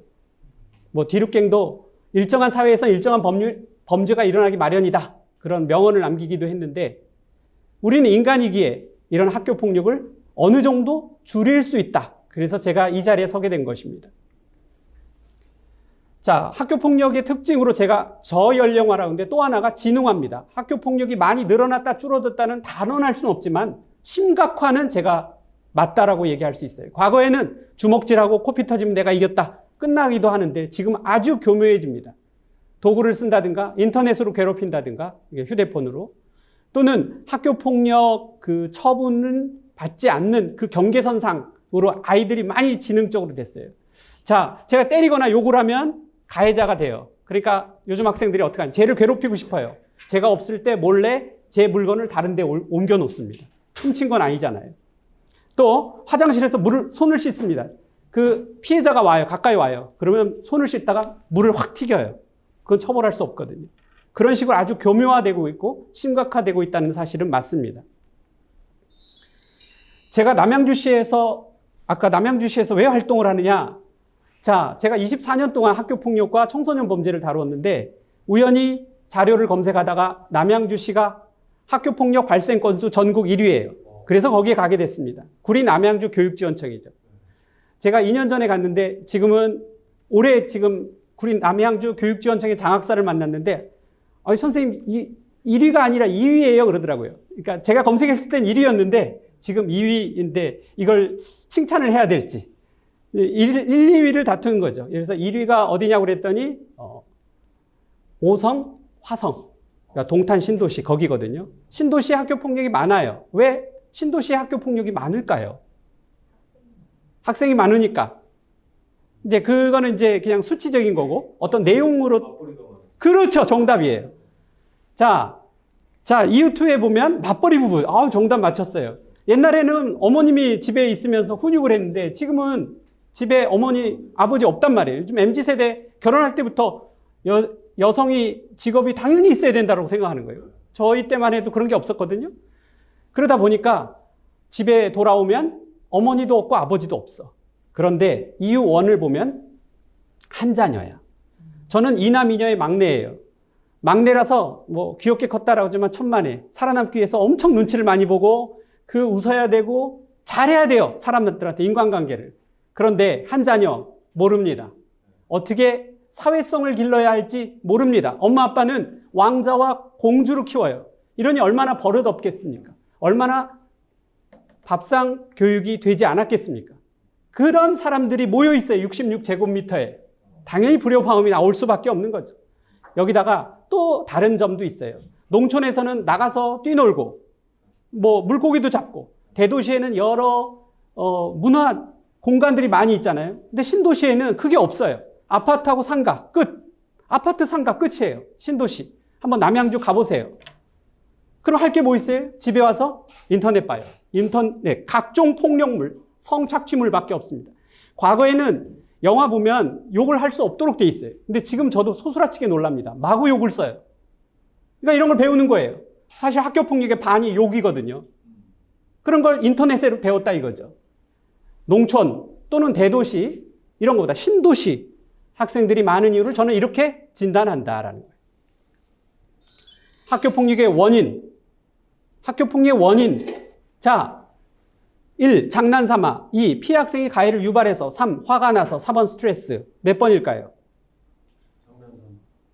뭐 뒤룩갱도 일정한 사회에서 일정한 범죄가 일어나기 마련이다. 그런 명언을 남기기도 했는데 우리는 인간이기에 이런 학교폭력을 어느 정도 줄일 수 있다. 그래서 제가 이 자리에 서게 된 것입니다. 자, 학교폭력의 특징으로 제가 저연령화라고 하는데 또 하나가 진흥화입니다. 학교폭력이 많이 늘어났다 줄어들었다는 단언할 수는 없지만 심각화는 제가 맞다라고 얘기할 수 있어요. 과거에는 주먹질하고 코피 터지면 내가 이겼다 끝나기도 하는데 지금 아주 교묘해집니다. 도구를 쓴다든가 인터넷으로 괴롭힌다든가 휴대폰으로, 또는 학교폭력 그 처분은 받지 않는 그 경계선상으로 아이들이 많이 지능적으로 됐어요. 자, 제가 때리거나 욕을 하면 가해자가 돼요. 그러니까 요즘 학생들이 어떻게 하냐, 쟤를 괴롭히고 싶어요. 제가 없을 때 몰래 제 물건을 다른 데 옮겨 놓습니다. 훔친 건 아니잖아요. 또 화장실에서 손을 씻습니다. 그 피해자가 와요. 가까이 와요. 그러면 손을 씻다가 물을 확 튀겨요. 그건 처벌할 수 없거든요. 그런 식으로 아주 교묘화되고 있고 심각화되고 있다는 사실은 맞습니다. 제가 아까 남양주시에서 왜 활동을 하느냐? 자, 제가 24년 동안 학교폭력과 청소년 범죄를 다루었는데 우연히 자료를 검색하다가 남양주시가 학교폭력 발생 건수 전국 1위예요. 그래서 거기에 가게 됐습니다. 구리 남양주 교육지원청이죠. 제가 2년 전에 갔는데 올해 지금 구리 남양주 교육지원청의 장학사를 만났는데 선생님 1위가 아니라 2위예요 그러더라고요. 그러니까 제가 검색했을 땐 1위였는데 지금 2위인데 이걸 칭찬을 해야 될지 1, 2위를 다투는 거죠. 그래서 1위가 어디냐고 그랬더니 오성, 화성, 그러니까 동탄 신도시 거기거든요. 신도시에 학교폭력이 많아요. 왜 신도시에 학교폭력이 많을까요? 학생이 많으니까. 이제 그거는 이제 그냥 수치적인 거고 어떤 내용으로. 그렇죠. 정답이에요. 자, 이유2에 보면 맞벌이 부부. 정답 맞췄어요. 옛날에는 어머님이 집에 있으면서 훈육을 했는데 지금은 집에 어머니, 아버지 없단 말이에요. 요즘 MZ세대 결혼할 때부터 여성이 직업이 당연히 있어야 된다고 생각하는 거예요. 저희 때만 해도 그런 게 없었거든요. 그러다 보니까 집에 돌아오면 어머니도 없고 아버지도 없어. 그런데 이유 1을 보면 한 자녀야. 저는 이남 이녀의 막내예요. 막내라서 뭐 귀엽게 컸다라고 하지만 천만에 살아남기 위해서 엄청 눈치를 많이 보고 웃어야 되고 잘해야 돼요. 사람들한테 인간관계를. 그런데 한 자녀 모릅니다. 어떻게 사회성을 길러야 할지 모릅니다. 엄마 아빠는 왕자와 공주로 키워요. 이러니 얼마나 버릇 없겠습니까? 얼마나 밥상 교육이 되지 않았겠습니까? 그런 사람들이 모여 있어요. 66제곱미터에. 당연히 불협화음이 나올 수밖에 없는 거죠. 여기다가 또 다른 점도 있어요. 농촌에서는 나가서 뛰놀고 뭐 물고기도 잡고 대도시에는 여러 문화 공간들이 많이 있잖아요. 근데 신도시에는 그게 없어요. 아파트하고 상가 끝. 아파트 상가 끝이에요. 신도시. 한번 남양주 가보세요. 그럼 할 게 뭐 있어요? 집에 와서 인터넷 봐요. 인터넷 각종 폭력물, 성착취물밖에 없습니다. 과거에는 영화 보면 욕을 할 수 없도록 돼 있어요. 근데 지금 저도 소스라치게 놀랍니다. 마구 욕을 써요. 그러니까 이런 걸 배우는 거예요. 사실 학교 폭력의 반이 욕이거든요. 그런 걸 인터넷으로 배웠다 이거죠. 농촌 또는 대도시 이런 것보다 신도시 학생들이 많은 이유를 저는 이렇게 진단한다라는 거예요. 학교 폭력의 원인. 자, 1. 장난삼아. 2. 피해 학생이 가해를 유발해서. 3. 화가 나서. 4번 스트레스. 몇 번일까요?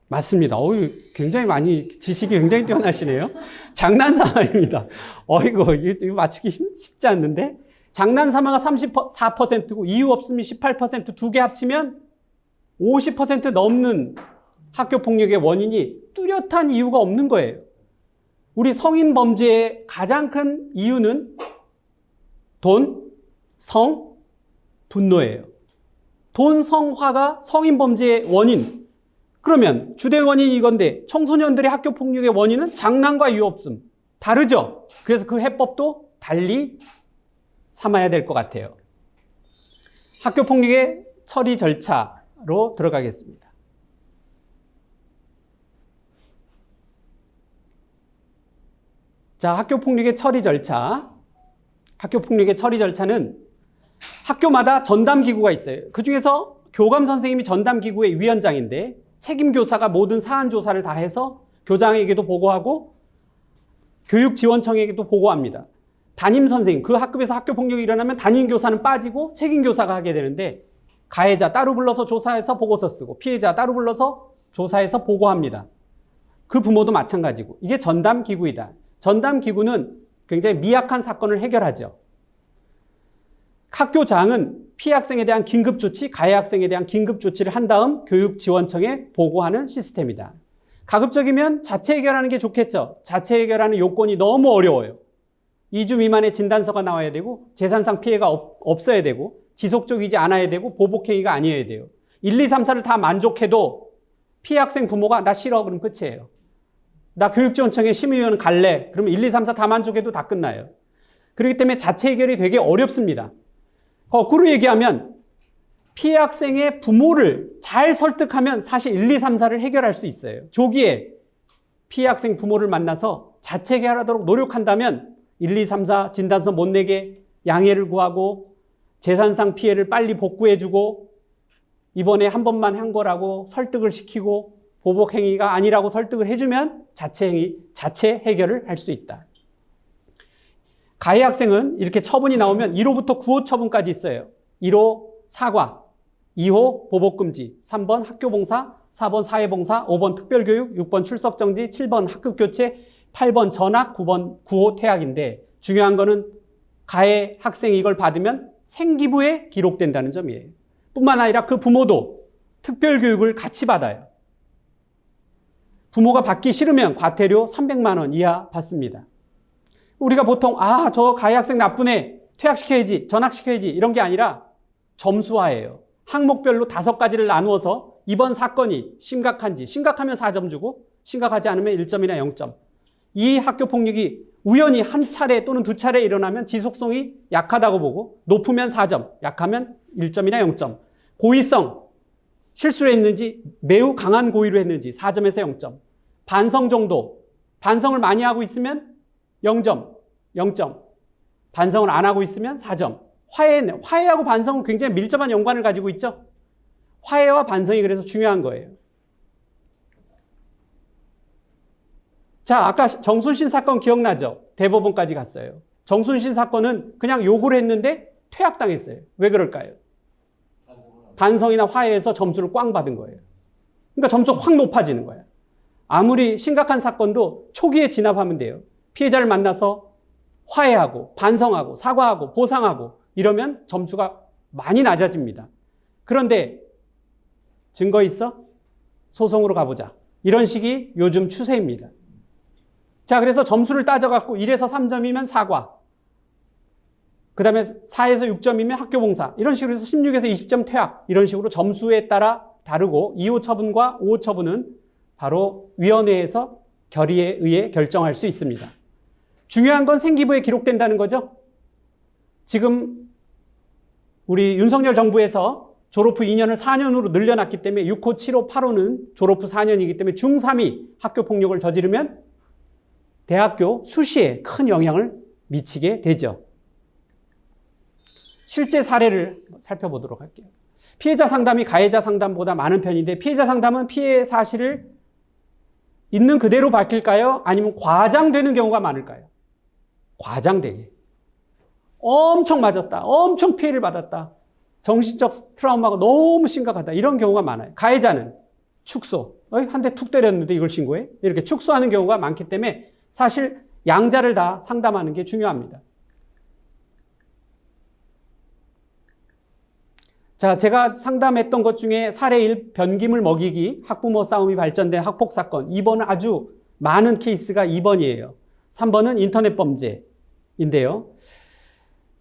맞습니다. 굉장히 지식이 굉장히 뛰어나시네요. 장난삼아입니다. 이거 맞추기 쉽지 않는데. 장난삼아가 34%고 이유 없음이 18% 두 개 합치면 50% 넘는 학교 폭력의 원인이 뚜렷한 이유가 없는 거예요. 우리 성인 범죄의 가장 큰 이유는 돈, 성, 분노예요. 돈, 성, 화가 성인 범죄의 원인. 그러면 주된 원인이 이건데 청소년들의 학교 폭력의 원인은 장난과 이유 없음. 다르죠? 그래서 그 해법도 달리 삼아야 될 것 같아요. 학교폭력의 처리 절차로 들어가겠습니다. 자, 학교폭력의 처리 절차. 학교폭력의 처리 절차는 학교마다 전담기구가 있어요. 그 중에서 교감 선생님이 전담기구의 위원장인데 책임교사가 모든 사안조사를 다 해서 교장에게도 보고하고 교육지원청에게도 보고합니다. 담임선생님, 그 학급에서 학교폭력이 일어나면 담임교사는 빠지고 책임교사가 하게 되는데 가해자 따로 불러서 조사해서 보고서 쓰고 피해자 따로 불러서 조사해서 보고합니다. 그 부모도 마찬가지고 이게 전담기구이다. 전담기구는 굉장히 미약한 사건을 해결하죠. 학교장은 피해 학생에 대한 긴급조치, 가해 학생에 대한 긴급조치를 한 다음 교육지원청에 보고하는 시스템이다. 가급적이면 자체 해결하는 게 좋겠죠. 자체 해결하는 요건이 너무 어려워요. 2주 미만의 진단서가 나와야 되고 재산상 피해가 없어야 되고 지속적이지 않아야 되고 보복행위가 아니어야 돼요. 1, 2, 3, 4를 다 만족해도 피해 학생 부모가 나 싫어 그럼 끝이에요. 나 교육지원청에 심의위원 갈래 그러면 1, 2, 3, 4 다 만족해도 다 끝나요. 그렇기 때문에 자체 해결이 되게 어렵습니다. 거꾸로 얘기하면 피해 학생의 부모를 잘 설득하면 사실 1, 2, 3, 4를 해결할 수 있어요. 조기에 피해 학생 부모를 만나서 자체 해결하도록 노력한다면 1, 2, 3, 4 진단서 못 내게 양해를 구하고 재산상 피해를 빨리 복구해주고 이번에 한 번만 한 거라고 설득을 시키고 보복행위가 아니라고 설득을 해주면 자체 해결을 할 수 있다. 가해 학생은 이렇게 처분이 나오면 1호부터 9호 처분까지 있어요. 1호 사과, 2호 보복금지, 3번 학교봉사, 4번 사회봉사, 5번 특별교육, 6번 출석정지, 7번 학급교체, 8번 전학, 9호 퇴학인데 중요한 거는 가해 학생이 이걸 받으면 생기부에 기록된다는 점이에요. 뿐만 아니라 그 부모도 특별교육을 같이 받아요. 부모가 받기 싫으면 과태료 300만 원 이하 받습니다. 우리가 보통 저 가해 학생 나쁘네, 퇴학시켜야지, 전학시켜야지 이런 게 아니라 점수화예요. 항목별로 5가지를 나누어서 이번 사건이 심각한지, 심각하면 4점 주고 심각하지 않으면 1점이나 0점. 이 학교폭력이 우연히 한 차례 또는 2차례 일어나면 지속성이 약하다고 보고 높으면 4점, 약하면 1점이나 0점. 고의성, 실수를 했는지 매우 강한 고의로 했는지 4점에서 0점. 반성 정도, 반성을 많이 하고 있으면 0점, 0점. 반성을 안 하고 있으면 4점. 화해하고 반성은 굉장히 밀접한 연관을 가지고 있죠. 화해와 반성이 그래서 중요한 거예요. 자, 아까 정순신 사건 기억나죠? 대법원까지 갔어요. 정순신 사건은 그냥 요구를 했는데 퇴학당했어요. 왜 그럴까요? 반성이나 화해해서 점수를 꽝 받은 거예요. 그러니까 점수 확 높아지는 거예요. 아무리 심각한 사건도 초기에 진압하면 돼요. 피해자를 만나서 화해하고 반성하고 사과하고 보상하고 이러면 점수가 많이 낮아집니다. 그런데 증거 있어? 소송으로 가보자. 이런 식이 요즘 추세입니다. 자, 그래서 점수를 따져갖고 1에서 3점이면 사과. 그 다음에 4에서 6점이면 학교봉사. 이런 식으로 해서 16에서 20점 퇴학. 이런 식으로 점수에 따라 다르고 2호 처분과 5호 처분은 바로 위원회에서 결의에 의해 결정할 수 있습니다. 중요한 건 생기부에 기록된다는 거죠. 지금 우리 윤석열 정부에서 졸업 후 2년을 4년으로 늘려놨기 때문에 6호, 7호, 8호는 졸업 후 4년이기 때문에 중3이 학교폭력을 저지르면 대학교 수시에 큰 영향을 미치게 되죠. 실제 사례를 살펴보도록 할게요. 피해자 상담이 가해자 상담보다 많은 편인데 피해자 상담은 피해 사실을 있는 그대로 밝힐까요? 아니면 과장되는 경우가 많을까요? 과장되게. 엄청 맞았다. 엄청 피해를 받았다. 정신적 트라우마가 너무 심각하다. 이런 경우가 많아요. 가해자는 축소. 한 대 툭 때렸는데 이걸 신고해? 이렇게 축소하는 경우가 많기 때문에 사실 양자를 다 상담하는 게 중요합니다. 자, 제가 상담했던 것 중에 사례 1, 변기물 먹이기, 학부모 싸움이 발전된 학폭 사건. 2번은 아주 많은 케이스가 2번이에요. 3번은 인터넷 범죄인데요.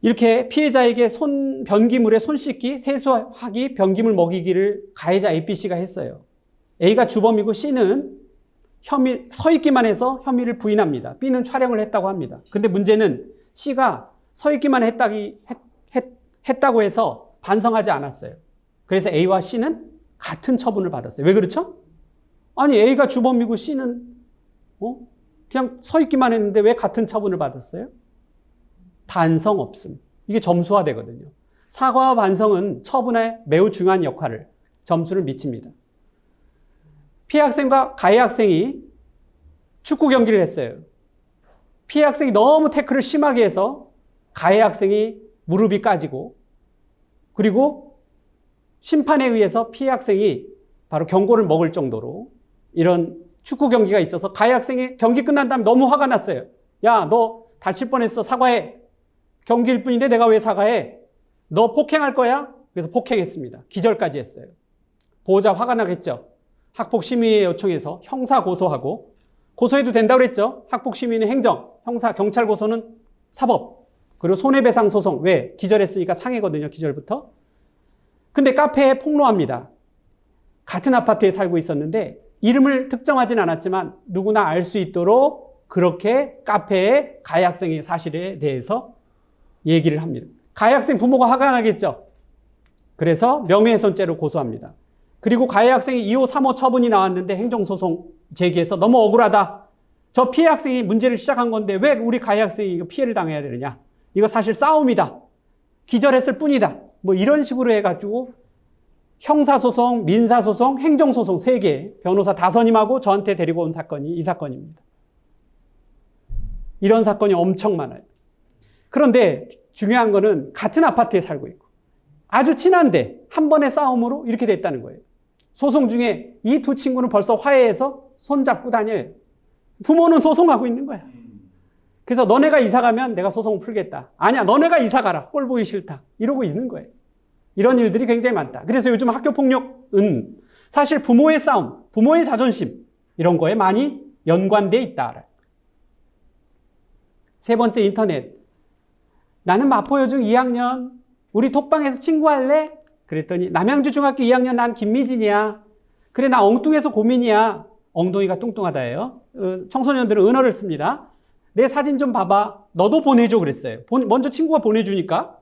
이렇게 피해자에게 변기물에 손 씻기, 세수하기, 변기물 먹이기를 가해자 A씨가 했어요. A가 주범이고 C는 서 있기만 해서 혐의를 부인합니다. B는 촬영을 했다고 합니다. 근데 문제는 C가 서 있기만 했다고 해서 반성하지 않았어요. 그래서 A와 C는 같은 처분을 받았어요. 왜 그렇죠? 아니 A가 주범이고 C는 그냥 서 있기만 했는데 왜 같은 처분을 받았어요? 반성 없음. 이게 점수화되거든요. 사과와 반성은 처분에 매우 중요한 역할을, 점수를 미칩니다. 피해 학생과 가해 학생이 축구 경기를 했어요. 피해 학생이 너무 태클을 심하게 해서 가해 학생이 무릎이 까지고, 그리고 심판에 의해서 피해 학생이 바로 경고를 먹을 정도로 이런 축구 경기가 있어서 가해 학생이 경기 끝난 다음에 너무 화가 났어요. 야, 너 다칠 뻔했어. 사과해. 경기일 뿐인데 내가 왜 사과해? 너 폭행할 거야? 그래서 폭행했습니다. 기절까지 했어요. 보호자 화가 나겠죠. 학폭심의회 요청해서 형사 고소하고, 고소해도 된다고 그랬죠. 학폭심의는 행정, 형사, 경찰 고소는 사법, 그리고 손해배상 소송. 왜? 기절했으니까 상해거든요. 기절부터. 근데 카페에 폭로합니다. 같은 아파트에 살고 있었는데 이름을 특정하진 않았지만 누구나 알 수 있도록 그렇게 카페에 가해 학생의 사실에 대해서 얘기를 합니다. 가해 학생 부모가 화가 나겠죠. 그래서 명예훼손죄로 고소합니다. 그리고 가해 학생이 2호, 3호 처분이 나왔는데 행정소송 제기해서 너무 억울하다. 저 피해 학생이 문제를 시작한 건데 왜 우리 가해 학생이 피해를 당해야 되느냐. 이거 사실 싸움이다. 기절했을 뿐이다. 뭐 이런 식으로 해가지고 형사소송, 민사소송, 행정소송 3개, 변호사 5님하고 저한테 데리고 온 사건이 이 사건입니다. 이런 사건이 엄청 많아요. 그런데 중요한 거는 같은 아파트에 살고 있고 아주 친한데 한 번의 싸움으로 이렇게 됐다는 거예요. 소송 중에 이 두 친구는 벌써 화해해서 손잡고 다녀요. 부모는 소송하고 있는 거야. 그래서 너네가 이사 가면 내가 소송 풀겠다. 아니야, 너네가 이사 가라. 꼴 보기 싫다. 이러고 있는 거예요. 이런 일들이 굉장히 많다. 그래서 요즘 학교폭력은 사실 부모의 싸움, 부모의 자존심 이런 거에 많이 연관되어 있다. 세 번째, 인터넷. 나는 마포여중 2학년, 우리 톡방에서 친구할래? 그랬더니 남양주 중학교 2학년 난 김미진이야. 그래, 나 엉뚱해서 고민이야. 엉덩이가 뚱뚱하다예요. 청소년들은 은어를 씁니다. 내 사진 좀 봐봐. 너도 보내줘 그랬어요. 먼저 친구가 보내주니까.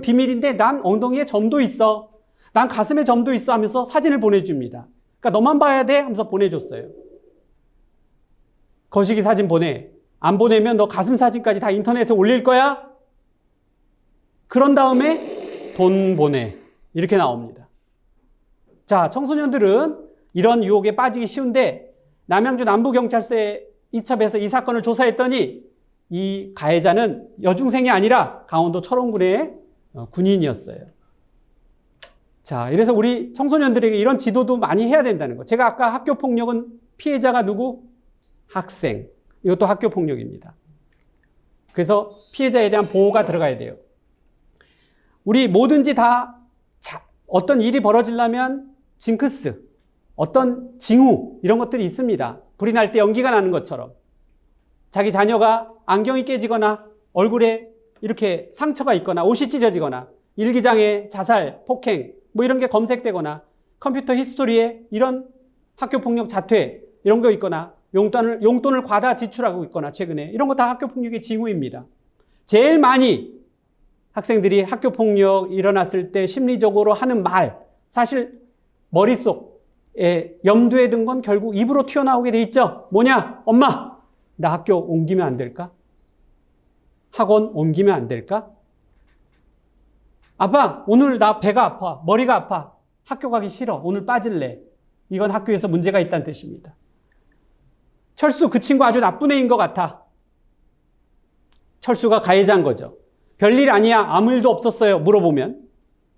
비밀인데 난 엉덩이에 점도 있어. 난 가슴에 점도 있어 하면서 사진을 보내줍니다. 그러니까 너만 봐야 돼 하면서 보내줬어요. 거시기 사진 보내. 안 보내면 너 가슴 사진까지 다 인터넷에 올릴 거야? 그런 다음에 돈 보내. 이렇게 나옵니다. 자, 청소년들은 이런 유혹에 빠지기 쉬운데 남양주 남부경찰서에 이첩해서 이 사건을 조사했더니 이 가해자는 여중생이 아니라 강원도 철원군의 군인이었어요. 자, 이래서 우리 청소년들에게 이런 지도도 많이 해야 된다는 거. 제가 아까 학교폭력은 피해자가 누구? 학생. 이것도 학교폭력입니다. 그래서 피해자에 대한 보호가 들어가야 돼요. 우리 뭐든지 다 어떤 일이 벌어지려면 징크스, 어떤 징후 이런 것들이 있습니다. 불이 날 때 연기가 나는 것처럼 자기 자녀가 안경이 깨지거나 얼굴에 이렇게 상처가 있거나 옷이 찢어지거나 일기장에 자살, 폭행 뭐 이런 게 검색되거나 컴퓨터 히스토리에 이런 학교폭력 자퇴 이런 거 있거나 용돈을 과다 지출하고 있거나 최근에 이런 거 다 학교폭력의 징후입니다. 제일 많이 학생들이 학교폭력 일어났을 때 심리적으로 하는 말, 사실 머릿속에 염두에 든 건 결국 입으로 튀어나오게 돼 있죠. 뭐냐? 엄마, 나 학교 옮기면 안 될까? 학원 옮기면 안 될까? 아빠, 오늘 나 배가 아파, 머리가 아파, 학교 가기 싫어, 오늘 빠질래. 이건 학교에서 문제가 있다는 뜻입니다. 철수, 그 친구 아주 나쁜 애인 것 같아. 철수가 가해자인 거죠. 별일 아니야, 아무 일도 없었어요 물어보면,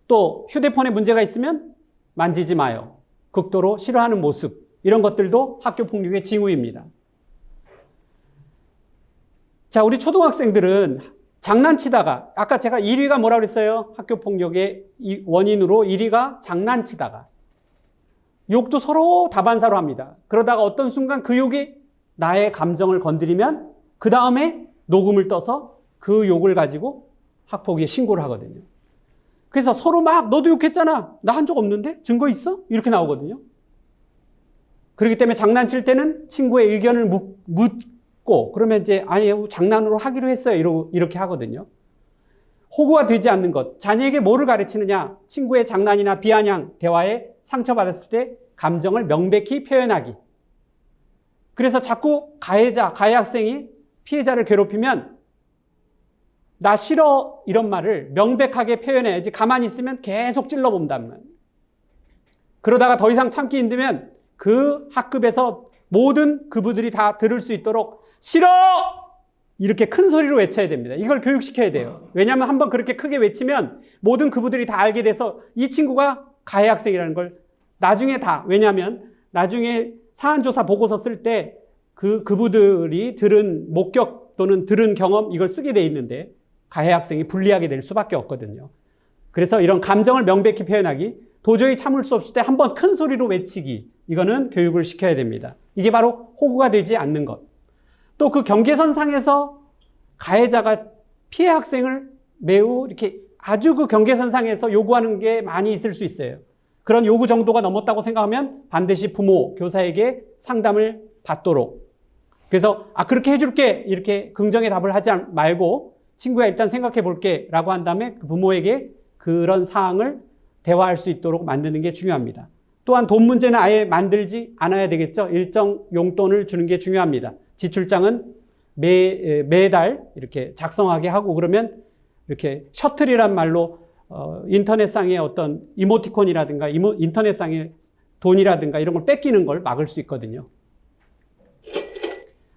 또 휴대폰에 문제가 있으면 만지지 마요. 극도로 싫어하는 모습, 이런 것들도 학교폭력의 징후입니다. 자, 우리 초등학생들은 장난치다가, 아까 제가 1위가 뭐라고 그랬어요? 학교폭력의 원인으로 1위가 장난치다가, 욕도 서로 다반사로 합니다. 그러다가 어떤 순간 그 욕이 나의 감정을 건드리면 그 다음에 녹음을 떠서 그 욕을 가지고 학폭위에 신고를 하거든요. 그래서 서로 막 너도 욕했잖아. 나 한 적 없는데? 증거 있어? 이렇게 나오거든요. 그렇기 때문에 장난칠 때는 친구의 의견을 묻고 그러면 이제 아니 장난으로 하기로 했어요. 이렇게 하거든요. 호구가 되지 않는 것. 자녀에게 뭐를 가르치느냐? 친구의 장난이나 비아냥, 대화에 상처받았을 때 감정을 명백히 표현하기. 그래서 자꾸 가해 학생이 피해자를 괴롭히면 나 싫어 이런 말을 명백하게 표현해야지 가만히 있으면 계속 찔러본단 말이에요. 그러다가 더 이상 참기 힘들면 그 학급에서 모든 그부들이 다 들을 수 있도록 싫어! 이렇게 큰 소리로 외쳐야 됩니다. 이걸 교육시켜야 돼요. 왜냐하면 한번 그렇게 크게 외치면 모든 그부들이 다 알게 돼서 이 친구가 가해 학생이라는 걸 나중에 왜냐하면 나중에 사안조사 보고서 쓸 때 그부들이 들은 목격 또는 들은 경험 이걸 쓰게 돼 있는데 가해 학생이 불리하게 될 수밖에 없거든요. 그래서 이런 감정을 명백히 표현하기, 도저히 참을 수 없을 때 한번 큰 소리로 외치기, 이거는 교육을 시켜야 됩니다. 이게 바로 호구가 되지 않는 것. 또 그 경계선상에서 가해자가 피해 학생을 매우 이렇게 아주 그 경계선상에서 요구하는 게 많이 있을 수 있어요. 그런 요구 정도가 넘었다고 생각하면 반드시 부모, 교사에게 상담을 받도록. 그래서 그렇게 해줄게 이렇게 긍정의 답을 하지 말고 친구야 일단 생각해 볼게 라고 한 다음에 그 부모에게 그런 사항을 대화할 수 있도록 만드는 게 중요합니다. 또한 돈 문제는 아예 만들지 않아야 되겠죠. 일정 용돈을 주는 게 중요합니다. 지출장은 매달 이렇게 작성하게 하고 그러면 이렇게 셔틀이란 말로 인터넷상의 어떤 이모티콘이라든가 인터넷상의 돈이라든가 이런 걸 뺏기는 걸 막을 수 있거든요.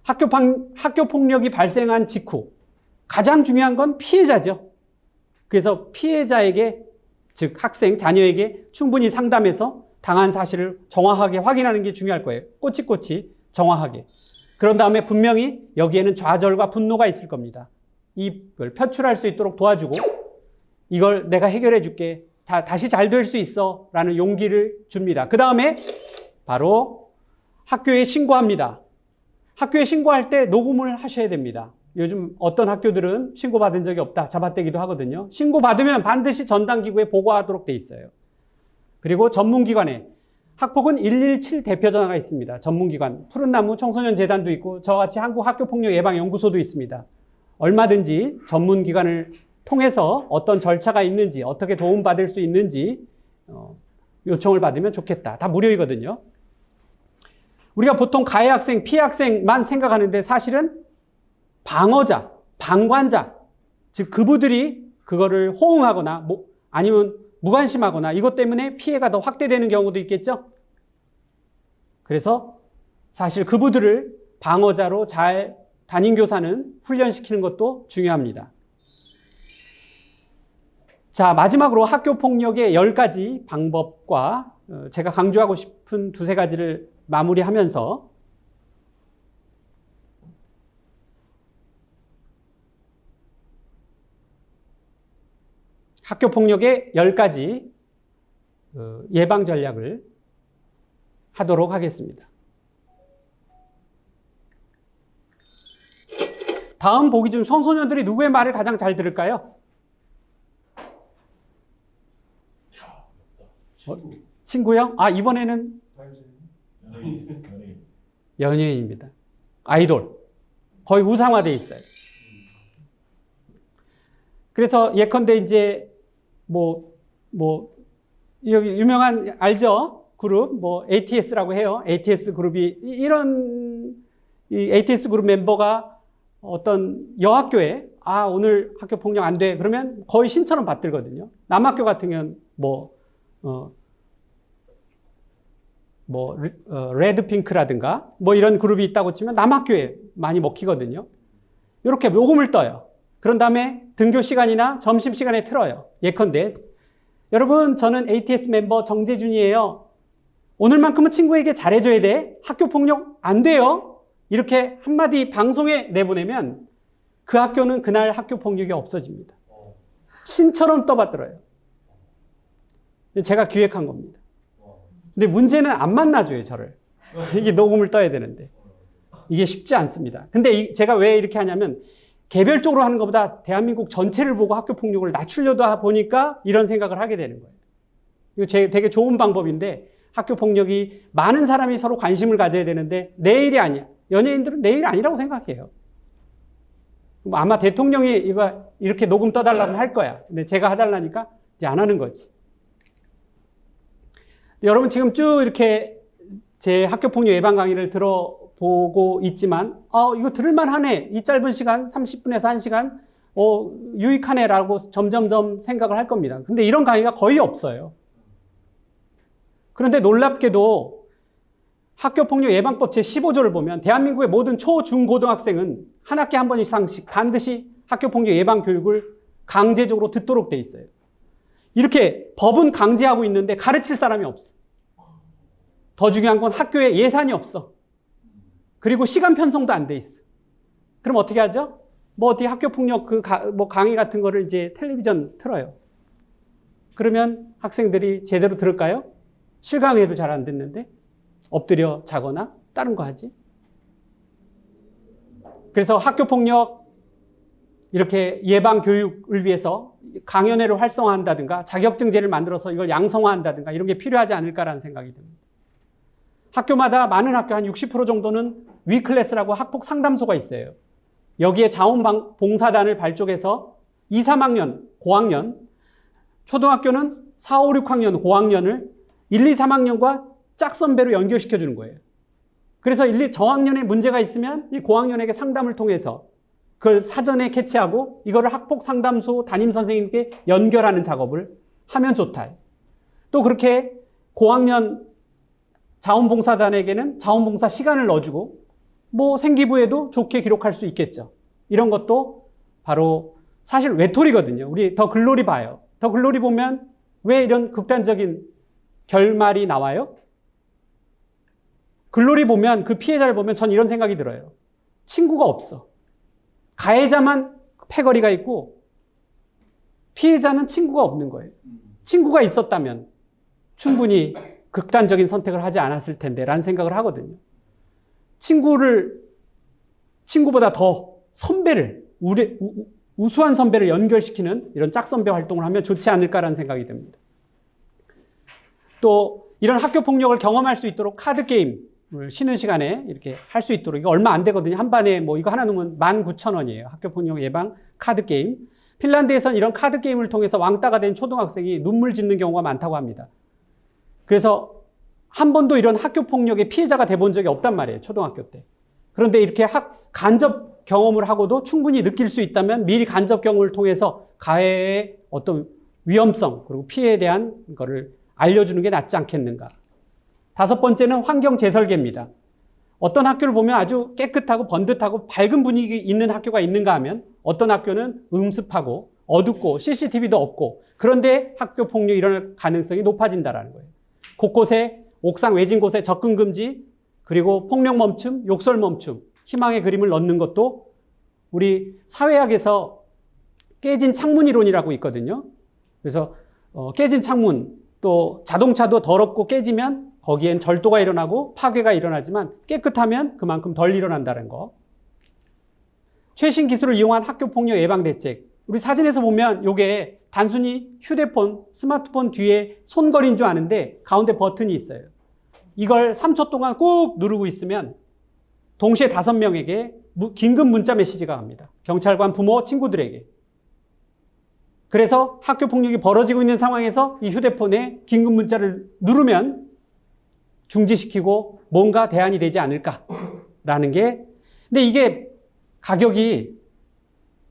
학교 폭력이 발생한 직후 가장 중요한 건 피해자죠. 그래서 피해자에게 즉 학생, 자녀에게 충분히 상담해서 당한 사실을 정확하게 확인하는 게 중요할 거예요. 꼬치꼬치 정확하게. 그런 다음에 분명히 여기에는 좌절과 분노가 있을 겁니다. 이걸 표출할 수 있도록 도와주고 이걸 내가 해결해 줄게. 다시 잘 될 수 있어 라는 용기를 줍니다. 그 다음에 바로 학교에 신고합니다. 학교에 신고할 때 녹음을 하셔야 됩니다. 요즘 어떤 학교들은 신고받은 적이 없다 잡아떼기도 하거든요. 신고받으면 반드시 전담기구에 보고하도록 돼 있어요. 그리고 전문기관에 학폭은 117 대표전화가 있습니다. 전문기관 푸른나무 청소년재단도 있고 저와 같이 한국학교폭력예방연구소도 있습니다. 얼마든지 전문기관을 통해서 어떤 절차가 있는지 어떻게 도움받을 수 있는지 요청을 받으면 좋겠다. 다 무료이거든요. 우리가 보통 가해 학생, 피해 학생만 생각하는데 사실은 방어자, 방관자, 즉 그부들이 그거를 호응하거나 아니면 무관심하거나 이것 때문에 피해가 더 확대되는 경우도 있겠죠. 그래서 사실 그부들을 방어자로 잘 담임교사는 훈련시키는 것도 중요합니다. 자, 마지막으로 학교폭력의 10가지 방법과 제가 강조하고 싶은 두세 가지를 마무리하면서 학교폭력의 10가지 예방 전략을 하도록 하겠습니다. 다음 보기 중 청소년들이 누구의 말을 가장 잘 들을까요? 친구요? 이번에는 연예인입니다. 아이돌. 거의 우상화되어 있어요. 그래서 예컨대 이제 여기 유명한 알죠? 그룹 ATS라고 해요. ATS 그룹이 이 ATS 그룹 멤버가 어떤 여학교에 오늘 학교 폭력 안 돼. 그러면 거의 신처럼 받들거든요. 남학교 같은 경우는 레드핑크라든가 이런 그룹이 있다고 치면 남학교에 많이 먹히거든요. 이렇게 녹음을 떠요. 그런 다음에 등교 시간이나 점심 시간에 틀어요. 예컨대 여러분 저는 ATS 멤버 정재준이에요. 오늘만큼은 친구에게 잘해줘야 돼. 학교 폭력 안 돼요. 이렇게 한마디 방송에 내보내면 그 학교는 그날 학교 폭력이 없어집니다. 신처럼 떠받들어요. 제가 기획한 겁니다. 근데 문제는 안 만나줘요, 저를. 이게 녹음을 떠야 되는데. 이게 쉽지 않습니다. 근데 제가 왜 이렇게 하냐면 개별적으로 하는 것보다 대한민국 전체를 보고 학교 폭력을 낮추려다 보니까 이런 생각을 하게 되는 거예요. 이거 되게 좋은 방법인데 학교 폭력이 많은 사람이 서로 관심을 가져야 되는데 내 일이 아니야. 연예인들은 내 일 아니라고 생각해요. 아마 대통령이 이거 이렇게 녹음 떠달라고 할 거야. 근데 제가 해달라니까 이제 안 하는 거지. 여러분 지금 쭉 이렇게 제 학교폭력 예방 강의를 들어보고 있지만 이거 들을만 하네. 이 짧은 시간 30분에서 1시간 유익하네라고 점점점 생각을 할 겁니다. 근데 이런 강의가 거의 없어요. 그런데 놀랍게도 학교폭력 예방법 제15조를 보면 대한민국의 모든 초, 중, 고등학생은 한 학기에 한 번 이상씩 반드시 학교폭력 예방 교육을 강제적으로 듣도록 돼 있어요. 이렇게 법은 강제하고 있는데 가르칠 사람이 없어. 더 중요한 건 학교에 예산이 없어. 그리고 시간 편성도 안 돼 있어. 그럼 어떻게 하죠? 어떻게 학교폭력 강의 같은 거를 이제 텔레비전 틀어요. 그러면 학생들이 제대로 들을까요? 실강의도 잘 안 듣는데 엎드려 자거나 다른 거 하지. 그래서 학교폭력 이렇게 예방 교육을 위해서 강연회를 활성화한다든가 자격증제를 만들어서 이걸 양성화한다든가 이런 게 필요하지 않을까라는 생각이 듭니다. 학교마다 많은 학교 한 60% 정도는 위클래스라고 학폭 상담소가 있어요. 여기에 자원봉사단을 발족해서 2, 3학년, 고학년, 초등학교는 4, 5, 6학년, 고학년을 1, 2, 3학년과 짝선배로 연결시켜 주는 거예요. 그래서 저학년에 문제가 있으면 이 고학년에게 상담을 통해서 그걸 사전에 캐치하고 이거를 학폭 상담소 담임 선생님께 연결하는 작업을 하면 좋다. 또 그렇게 고학년 자원봉사단에게는 자원봉사 시간을 넣어주고 생기부에도 좋게 기록할 수 있겠죠. 이런 것도 바로 사실 외톨이거든요. 우리 더 글로리 봐요. 더 글로리 보면 왜 이런 극단적인 결말이 나와요? 글로리 보면 그 피해자를 보면 전 이런 생각이 들어요. 친구가 없어. 가해자만 패거리가 있고 피해자는 친구가 없는 거예요. 친구가 있었다면 충분히 극단적인 선택을 하지 않았을 텐데 라는 생각을 하거든요. 친구보다 더 선배를, 우수한 선배를 연결시키는 이런 짝선배 활동을 하면 좋지 않을까라는 생각이 듭니다. 또 이런 학교폭력을 경험할 수 있도록 카드게임을 쉬는 시간에 이렇게 할 수 있도록, 이거 얼마 안 되거든요. 한 반에 이거 하나 넣으면 19,000원이에요. 학교폭력 예방 카드게임. 핀란드에서는 이런 카드게임을 통해서 왕따가 된 초등학생이 눈물 짓는 경우가 많다고 합니다. 그래서 한 번도 이런 학교폭력의 피해자가 돼본 적이 없단 말이에요. 초등학교 때. 그런데 이렇게 간접 경험을 하고도 충분히 느낄 수 있다면 미리 간접 경험을 통해서 가해의 어떤 위험성 그리고 피해에 대한 거를 알려주는 게 낫지 않겠는가. 5번째는 환경 재설계입니다. 어떤 학교를 보면 아주 깨끗하고 번듯하고 밝은 분위기 있는 학교가 있는가 하면 어떤 학교는 음습하고 어둡고 CCTV도 없고 그런데 학교폭력이 일어날 가능성이 높아진다는 거예요. 곳곳에 옥상 외진 곳에 접근 금지 그리고 폭력 멈춤, 욕설 멈춤, 희망의 그림을 넣는 것도 우리 사회학에서 깨진 창문 이론이라고 있거든요. 그래서 깨진 창문 또 자동차도 더럽고 깨지면 거기엔 절도가 일어나고 파괴가 일어나지만 깨끗하면 그만큼 덜 일어난다는 거. 최신 기술을 이용한 학교폭력 예방 대책. 우리 사진에서 보면 이게 단순히 휴대폰, 스마트폰 뒤에 손거리인 줄 아는데 가운데 버튼이 있어요. 이걸 3초 동안 꾹 누르고 있으면 동시에 5명에게 긴급 문자 메시지가 갑니다. 경찰관, 부모, 친구들에게. 그래서 학교폭력이 벌어지고 있는 상황에서 이 휴대폰에 긴급 문자를 누르면 중지시키고 뭔가 대안이 되지 않을까라는 게. 근데 이게 가격이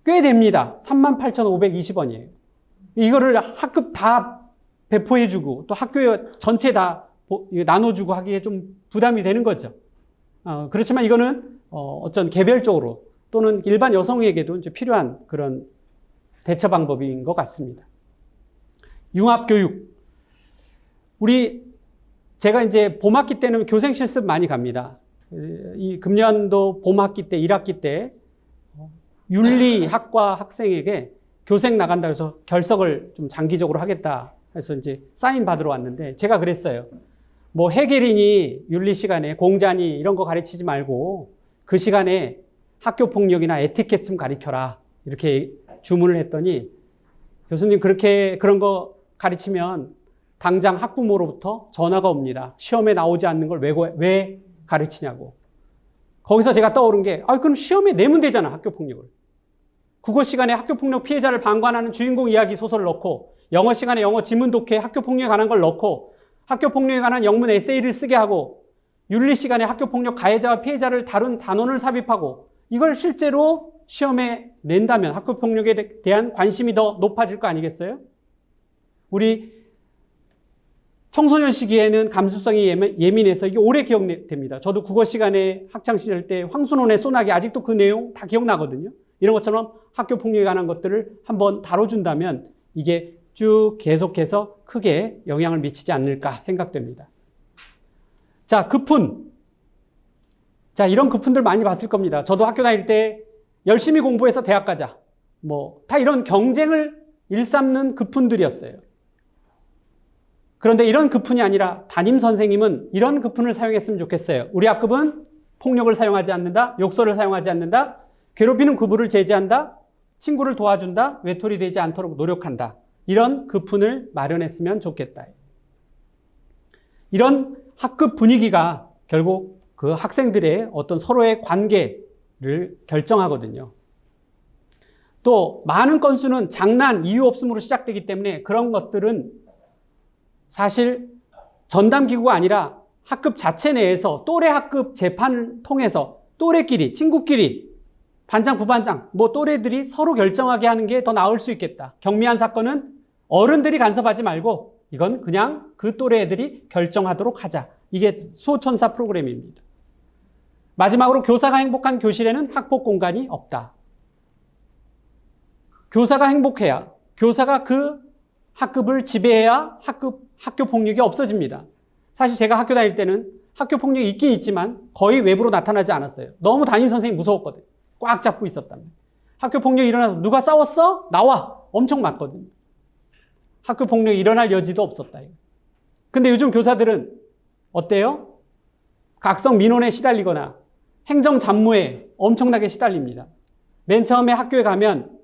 꽤 됩니다. 38,520원이에요. 이거를 학급 다 배포해주고 또 학교 전체 다 나눠주고 하기에 좀 부담이 되는 거죠. 그렇지만 이거는 어떤 개별적으로 또는 일반 여성에게도 이제 필요한 그런 대처 방법인 것 같습니다. 융합교육. 제가 이제 봄학기 때는 교생 실습 많이 갑니다. 이 금년도 봄학기 때, 1학기 때 윤리학과 학생에게 교생 나간다 해서 결석을 좀 장기적으로 하겠다 해서 이제 사인 받으러 왔는데 제가 그랬어요. 해겔이니 윤리 시간에 공자니 이런 거 가르치지 말고 그 시간에 학교폭력이나 에티켓 좀 가르쳐라. 이렇게 주문을 했더니 교수님 그런 거 가르치면 당장 학부모로부터 전화가 옵니다. 시험에 나오지 않는 걸 왜 가르치냐고. 거기서 제가 떠오른 게 그럼 시험에 내면 되잖아, 학교폭력을. 국어 시간에 학교폭력 피해자를 방관하는 주인공 이야기 소설을 넣고, 영어 시간에 영어 지문 독해 학교폭력에 관한 걸 넣고, 학교폭력에 관한 영문 에세이를 쓰게 하고, 윤리 시간에 학교폭력 가해자와 피해자를 다룬 단원을 삽입하고, 이걸 실제로 시험에 낸다면 학교폭력에 대한 관심이 더 높아질 거 아니겠어요? 우리 청소년 시기에는 감수성이 예민해서 이게 오래 기억됩니다. 저도 국어 시간에 학창시절 때 황순원의 소나기 아직도 그 내용 다 기억나거든요. 이런 것처럼 학교폭력에 관한 것들을 한번 다뤄준다면 이게 쭉 계속해서 크게 영향을 미치지 않을까 생각됩니다. 자, 급훈. 자, 이런 급훈들 많이 봤을 겁니다. 저도 학교 다닐 때 열심히 공부해서 대학 가자. 다 이런 경쟁을 일삼는 급훈들이었어요. 그런데 이런 급훈이 아니라 담임 선생님은 이런 급훈을 사용했으면 좋겠어요. 우리 학급은 폭력을 사용하지 않는다. 욕설을 사용하지 않는다. 괴롭히는 구부를 제지한다. 친구를 도와준다. 외톨이 되지 않도록 노력한다. 이런 급훈을 마련했으면 좋겠다. 이런 학급 분위기가 결국 그 학생들의 어떤 서로의 관계를 결정하거든요. 또 많은 건수는 장난, 이유 없음으로 시작되기 때문에 그런 것들은 사실 전담기구가 아니라 학급 자체 내에서 또래 학급 재판을 통해서 또래끼리, 친구끼리, 반장, 부반장, 또래들이 서로 결정하게 하는 게 더 나을 수 있겠다. 경미한 사건은 어른들이 간섭하지 말고 이건 그냥 그 또래 애들이 결정하도록 하자. 이게 수호천사 프로그램입니다. 마지막으로 교사가 행복한 교실에는 학폭 공간이 없다. 교사가 행복해야, 교사가 그 학급을 지배해야 학교 폭력이 없어집니다. 사실 제가 학교 다닐 때는 학교 폭력이 있긴 있지만 거의 외부로 나타나지 않았어요. 너무 담임 선생님이 무서웠거든요. 꽉 잡고 있었다면. 학교 폭력이 일어나서 누가 싸웠어? 나와! 엄청 맞거든요. 학교 폭력이 일어날 여지도 없었다. 근데 요즘 교사들은 어때요? 각성 민원에 시달리거나 행정 잡무에 엄청나게 시달립니다. 맨 처음에 학교에 가면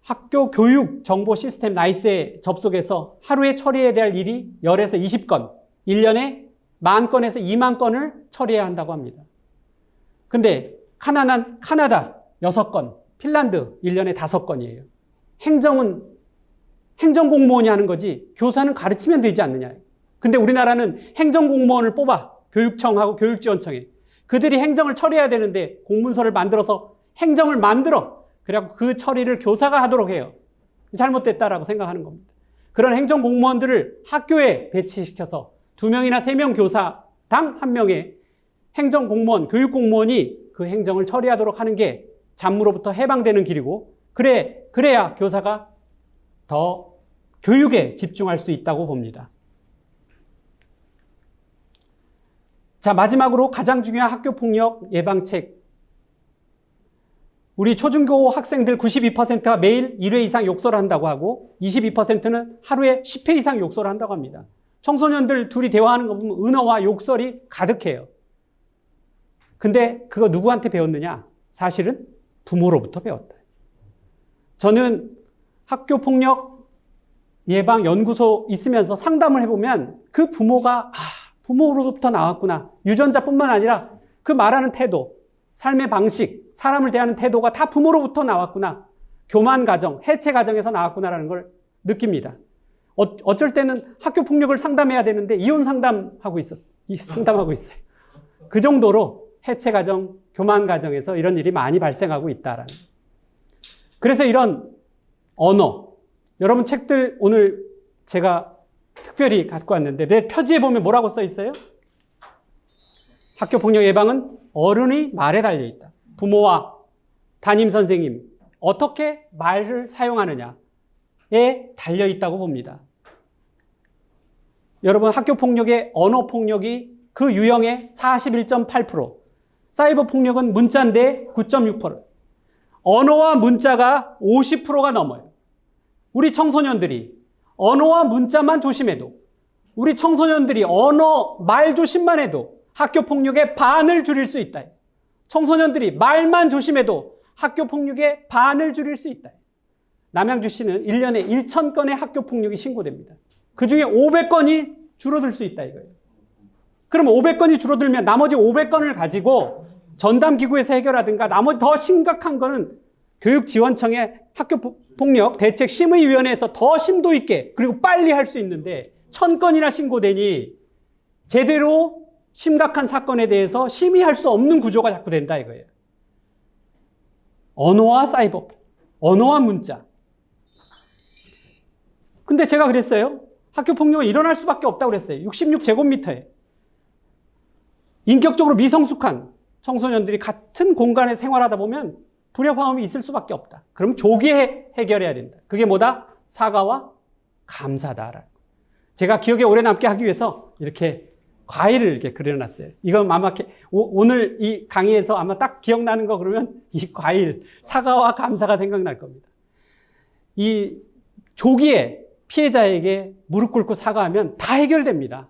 학교 교육 정보 시스템 나이스에 접속해서 하루에 처리해야 될 일이 10에서 20건, 1년에 10,000건에서 20,000건을 처리해야 한다고 합니다. 근데 카나다 6건, 핀란드 1년에 5건이에요. 행정공무원이 하는 거지 교사는 가르치면 되지 않느냐. 근데 우리나라는 행정공무원을 뽑아. 교육청하고 교육지원청에. 그들이 행정을 처리해야 되는데 공문서를 만들어서 행정을 만들어. 그래갖고 그 처리를 교사가 하도록 해요. 잘못됐다라고 생각하는 겁니다. 그런 행정공무원들을 학교에 배치시켜서 2명이나 3명 교사당 1명의 행정공무원, 교육공무원이 그 행정을 처리하도록 하는 게 잡무로부터 해방되는 길이고 그래야 교사가 더 교육에 집중할 수 있다고 봅니다. 자, 마지막으로 가장 중요한 학교폭력 예방책. 우리 초중고 학생들 92%가 매일 1회 이상 욕설을 한다고 하고 22%는 하루에 10회 이상 욕설을 한다고 합니다. 청소년들 둘이 대화하는 거 보면 은어와 욕설이 가득해요. 근데 그거 누구한테 배웠느냐? 사실은 부모로부터 배웠다. 저는 학교폭력 예방연구소 있으면서 상담을 해보면 그 부모가 부모로부터 나왔구나. 유전자뿐만 아니라 그 말하는 태도, 삶의 방식, 사람을 대하는 태도가 다 부모로부터 나왔구나. 교만 가정, 해체 가정에서 나왔구나라는 걸 느낍니다. 어쩔 때는 학교 폭력을 상담해야 되는데 이혼 상담하고 있어요. 그 정도로 해체 가정, 교만 가정에서 이런 일이 많이 발생하고 있다라는. 그래서 이런 언어, 여러분 책들 오늘 제가 특별히 갖고 왔는데 내 표지에 보면 뭐라고 써 있어요? 학교 폭력 예방은 어른의 말에 달려 있다. 부모와 담임 선생님 어떻게 말을 사용하느냐에 달려 있다고 봅니다. 여러분 학교 폭력의 언어 폭력이 그 유형의 41.8%, 사이버 폭력은 문자인데 9.6%, 언어와 문자가 50%가 넘어요. 우리 청소년들이 언어와 문자만 조심해도, 우리 청소년들이 언어, 말 조심만 해도 학교 폭력의 반을 줄일 수 있다. 청소년들이 말만 조심해도 학교 폭력의 반을 줄일 수 있다. 남양주시는 1년에 1,000건의 학교 폭력이 신고됩니다. 그 중에 500건이 줄어들 수 있다 이거예요. 그럼 500건이 줄어들면 나머지 500건을 가지고 전담기구에서 해결하든가 나머지 더 심각한 거는 교육지원청의 학교폭력 대책심의위원회에서 더 심도 있게 그리고 빨리 할 수 있는데 1000건이나 신고되니 제대로 심각한 사건에 대해서 심의할 수 없는 구조가 자꾸 된다 이거예요. 언어와 사이버, 언어와 문자. 근데 제가 그랬어요. 학교폭력은 일어날 수밖에 없다고 그랬어요. 66제곱미터에. 인격적으로 미성숙한 청소년들이 같은 공간에 생활하다 보면 불협화음이 있을 수밖에 없다. 그럼 조기에 해결해야 된다. 그게 뭐다? 사과와 감사다. 제가 기억에 오래 남게 하기 위해서 이렇게 과일을 이렇게 그려놨어요. 이건 아마 오늘 이 강의에서 아마 딱 기억나는 거 그러면 이 과일, 사과와 감사가 생각날 겁니다. 이 조기에 피해자에게 무릎 꿇고 사과하면 다 해결됩니다.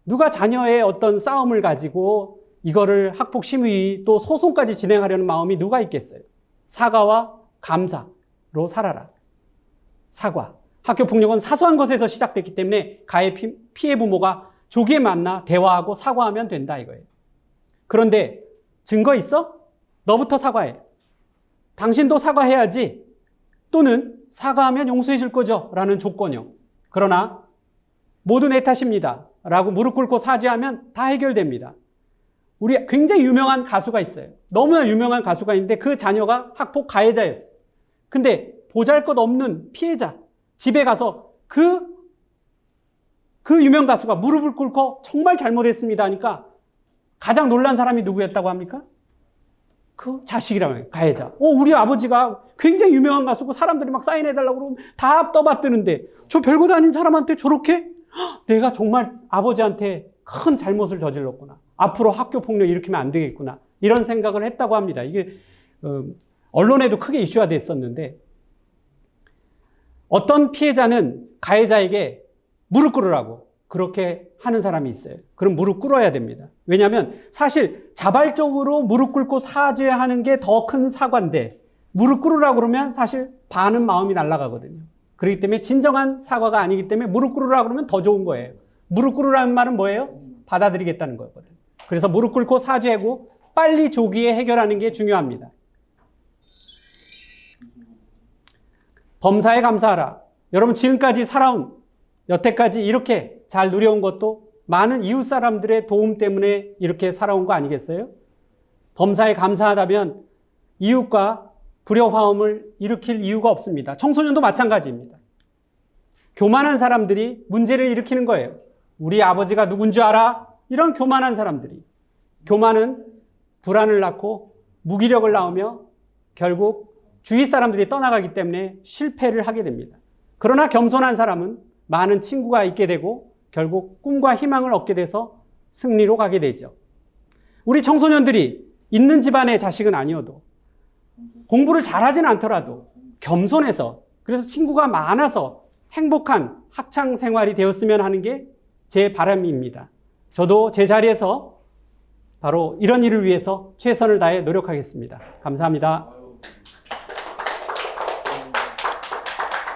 누가 자녀의 어떤 싸움을 가지고 이거를 학폭심의 또 소송까지 진행하려는 마음이 누가 있겠어요? 사과와 감사로 살아라. 사과. 학교폭력은 사소한 것에서 시작됐기 때문에 가해 피해 부모가 조기에 만나 대화하고 사과하면 된다 이거예요. 그런데 증거 있어? 너부터 사과해. 당신도 사과해야지. 또는 사과하면 용서해 줄 거죠? 라는 조건형. 그러나 모두 내 탓입니다. 라고 무릎 꿇고 사죄하면 다 해결됩니다. 우리 굉장히 유명한 가수가 있어요. 너무나 유명한 가수가 있는데 그 자녀가 학폭 가해자였어요. 근데 보잘것없는 피해자 집에 가서 그 유명 가수가 무릎을 꿇고 정말 잘못했습니다 하니까 가장 놀란 사람이 누구였다고 합니까? 그 자식이라고 해요. 가해자. 우리 아버지가 굉장히 유명한 가수고 사람들이 막 사인해달라고 그러면 다 떠받드는데 저 별거 아닌 사람한테 저렇게? 내가 정말 아버지한테 큰 잘못을 저질렀구나. 앞으로 학교 폭력 일으키면 안 되겠구나. 이런 생각을 했다고 합니다. 이게 언론에도 크게 이슈화 됐었는데 어떤 피해자는 가해자에게 무릎 꿇으라고 그렇게 하는 사람이 있어요. 그럼 무릎 꿇어야 됩니다. 왜냐하면 사실 자발적으로 무릎 꿇고 사죄하는 게 더 큰 사과인데 무릎 꿇으라고 그러면 사실 반은 마음이 날아가거든요. 그렇기 때문에 진정한 사과가 아니기 때문에 무릎 꿇으라고 그러면 더 좋은 거예요. 무릎 꿇으라는 말은 뭐예요? 받아들이겠다는 거거든요. 그래서 무릎 꿇고 사죄하고 빨리 조기에 해결하는 게 중요합니다. 범사에 감사하라. 여러분 지금까지 살아온 여태까지 이렇게 잘 누려온 것도 많은 이웃 사람들의 도움 때문에 이렇게 살아온 거 아니겠어요? 범사에 감사하다면 이웃과 불협화음을 일으킬 이유가 없습니다. 청소년도 마찬가지입니다. 교만한 사람들이 문제를 일으키는 거예요. 우리 아버지가 누군지 알아? 이런 교만한 사람들이. 교만은 불안을 낳고 무기력을 낳으며 결국 주위 사람들이 떠나가기 때문에 실패를 하게 됩니다. 그러나 겸손한 사람은 많은 친구가 있게 되고 결국 꿈과 희망을 얻게 돼서 승리로 가게 되죠. 우리 청소년들이 있는 집안의 자식은 아니어도 공부를 잘하진 않더라도 겸손해서 그래서 친구가 많아서 행복한 학창 생활이 되었으면 하는 게 제 바람입니다. 저도 제 자리에서 바로 이런 일을 위해서 최선을 다해 노력하겠습니다. 감사합니다.